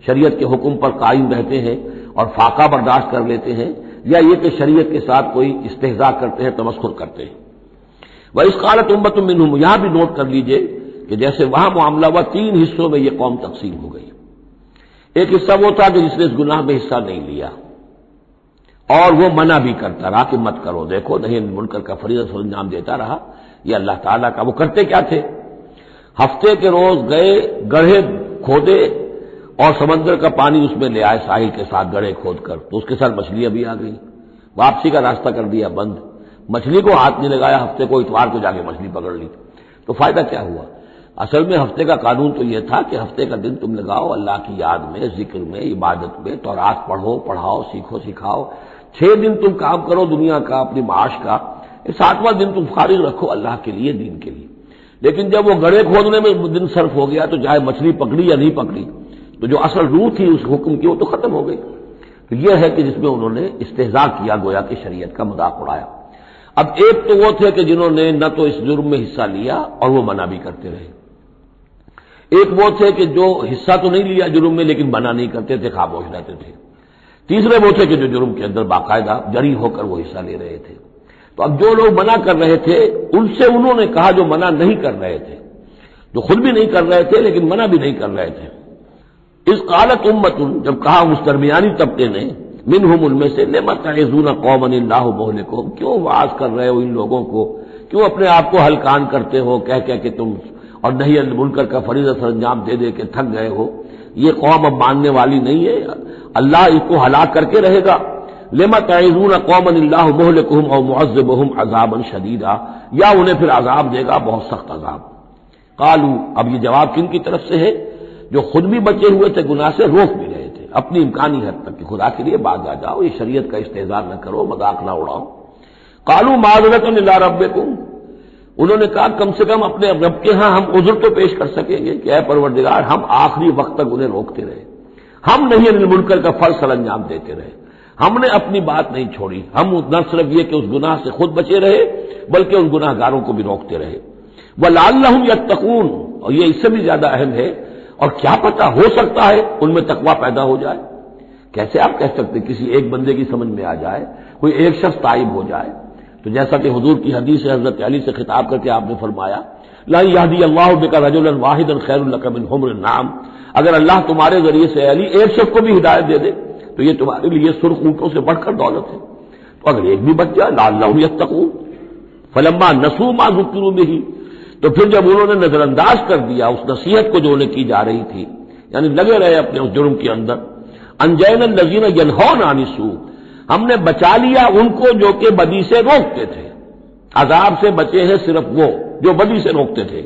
شریعت کے حکم پر قائم رہتے ہیں اور فاقہ برداشت کر لیتے ہیں، یا یہ کہ شریعت کے ساتھ کوئی استہزاء کرتے ہیں، تمسخر کرتے ہیں. وَإِذْ قَالَتْ أُمَّةٌ مِّنْهُمْ، یہاں بھی نوٹ کر لیجئے کہ جیسے وہاں معاملہ ہوا، تین حصوں میں یہ قوم تقسیم ہو گئی. ایک حصہ وہ تھا کہ جس نے اس گناہ میں حصہ نہیں لیا اور وہ منع بھی کرتا رہا کہ مت کرو، دیکھو نہیں منکر کا فریضہ سر انجام دیتا رہا. یہ اللہ تعالیٰ کا، وہ کرتے کیا تھے؟ ہفتے کے روز گئے، گڑھے کھودے اور سمندر کا پانی اس میں لے آئے ساحل کے ساتھ گڑھے کھود کر، تو اس کے ساتھ مچھلیاں بھی آ گئی. واپسی کا راستہ کر دیا بند، مچھلی کو ہاتھ نہیں لگایا، ہفتے کو اتوار کو جا کے مچھلی پکڑ لی. تو فائدہ کیا ہوا؟ اصل میں ہفتے کا قانون تو یہ تھا کہ ہفتے کا دن تم لگاؤ اللہ کی یاد میں، ذکر میں، عبادت میں، تورات پڑھو، پڑھاؤ، سیکھو، سکھاؤ. 6 دن تم کام کرو دنیا کا، اپنی معاش کا، 7واں دن تم فارغ رکھو اللہ کے لیے، دین کے لیے. لیکن جب وہ گڑھے کھودنے میں دن صرف ہو گیا تو چاہے مچھلی پکڑی یا نہیں پکڑی، تو جو اصل روح تھی اس حکم کی وہ تو ختم ہو گئی. تو یہ ہے کہ جس میں انہوں نے استہزاء کیا، گویا کہ شریعت کا مذاق اڑایا. اب ایک تو وہ تھے کہ جنہوں نے نہ تو اس جرم میں حصہ لیا اور وہ منع بھی کرتے رہے. ایک وہ تھے کہ جو حصہ تو نہیں لیا جرم میں لیکن منع نہیں کرتے تھے، خاموش رہتے تھے. تیسرے وہ تھے کہ جو جرم کے اندر باقاعدہ جری ہو کر وہ حصہ لے رہے تھے. تو اب جو لوگ منع کر رہے تھے ان سے انہوں نے کہا جو منع نہیں کر رہے تھے، جو خود بھی نہیں کر رہے تھے لیکن منع بھی نہیں کر رہے تھے. اس قالت امت، جب کہا اس درمیانی طبقے نے، منہم ان میں سے، لم تعظون قوما اللہ مہلکہم، کیوں واعظ کر رہے ہو ان لوگوں کو، کیوں اپنے آپ کو ہلکان کرتے ہو کہہ کہہ کہ تم اور نہی عن المنکر کا فریضہ سر انجام دے دے کے تھک گئے ہو. یہ قوم اب ماننے والی نہیں ہے، اللہ اس کو ہلاک کر کے رہے گا. لم تعظون قوما اللہ مہلکہم او معذبہم عذابا شدیدا، یا انہیں پھر عذاب دے گا بہت سخت عذاب. قالوا، اب یہ جواب کن کی طرف سے ہے؟ جو خود بھی بچے ہوئے تھے گناہ سے، روک بھی رہے تھے اپنی امکانی حد تک کہ خدا کے لیے باز آ جاؤ، یہ شریعت کا استہزاء نہ کرو، مذاق نہ اڑاؤ. قالوا معذرۃ الی ربکم، انہوں نے کہا کم سے کم اپنے رب کے ہاں ہم عذر تو پیش کر سکیں گے کہ اے پروردگار، ہم آخری وقت تک انہیں روکتے رہے، ہم نہیں عن المنکر کا فرض سر انجام دیتے رہے، ہم نے اپنی بات نہیں چھوڑی. ہم نہ صرف یہ کہ اس گناہ سے خود بچے رہے بلکہ ان گناہ گاروں کو بھی روکتے رہے. وَلَعَلَّهُمْ يَتَّقُونَ، اور یہ اس سے بھی زیادہ اہم ہے، اور کیا پتہ ہو سکتا ہے ان میں تقویٰ پیدا ہو جائے. کیسے آپ کہہ سکتے کسی ایک بندے کی سمجھ میں آ جائے، کوئی ایک شخص تائب ہو جائے؟ تو جیسا کہ حضور کی حدیث ہے، حضرت علی سے خطاب کر کے آپ نے فرمایا، لا یہدی اللہ بک رجلا واحدا خیر لک من حمر النعم، اگر اللہ تمہارے ذریعے سے علی ایک شخص کو بھی ہدایت دے دے تو یہ تمہارے لیے سرخ اونٹوں سے بڑھ کر دولت ہے. تو اگر ایک بھی بچ جائے، لعلہم یتقون. فلما نسوا ما ذکروا بہ، تو پھر جب انہوں نے نظر انداز کر دیا اس نصیحت کو جو انہیں کی جا رہی تھی، یعنی لگے رہے اپنے اس جرم کے اندر، انجینا الذین ینہون عن السوء، ہم نے بچا لیا ان کو جو کہ بدی سے روکتے تھے. عذاب سے بچے ہیں صرف وہ جو بدی سے روکتے تھے.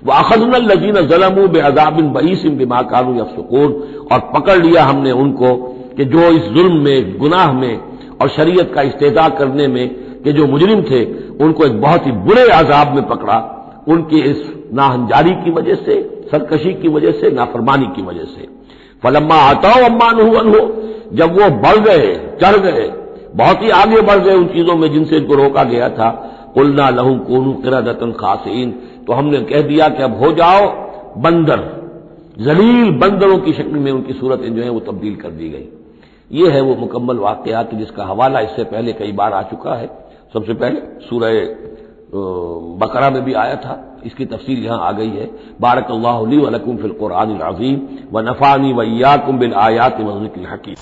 وَأَخَذْنَا الَّذِينَ ظَلَمُوا بِعَذَابٍ بَئِيسٍ بِمَا كَانُوا يَفْسُقُونَ، اور پکڑ لیا ہم نے ان کو کہ جو اس ظلم میں، گناہ میں اور شریعت کا استہزاء کرنے میں کہ جو مجرم تھے، ان کو ایک بہت ہی برے عذاب میں پکڑا، ان کی اس ناہنجاری کی وجہ سے، سرکشی کی وجہ سے، نافرمانی کی وجہ سے. فلما آتاؤ عما نہوا عنہ، جب وہ بڑھ گئے، چڑھ گئے، بہت ہی آگے بڑھ گئے ان چیزوں میں جن سے ان کو روکا گیا تھا، قلنا لہم کونوا قردۃ خاسئین، تو ہم نے کہہ دیا کہ اب ہو جاؤ بندر، ذلیل بندروں کی شکل میں ان کی صورتیں جو ہیں وہ تبدیل کر دی گئی. یہ ہے وہ مکمل واقعات جس کا حوالہ اس سے پہلے کئی بار آ چکا ہے. سب سے پہلے سورہ بقرہ میں بھی آیا تھا، اس کی تفصیل یہاں آ گئی ہے. بارک اللہ لی و لکم فی القرآن العظیم و نفعنی و ایاکم بالآیات والذکر الحکیم.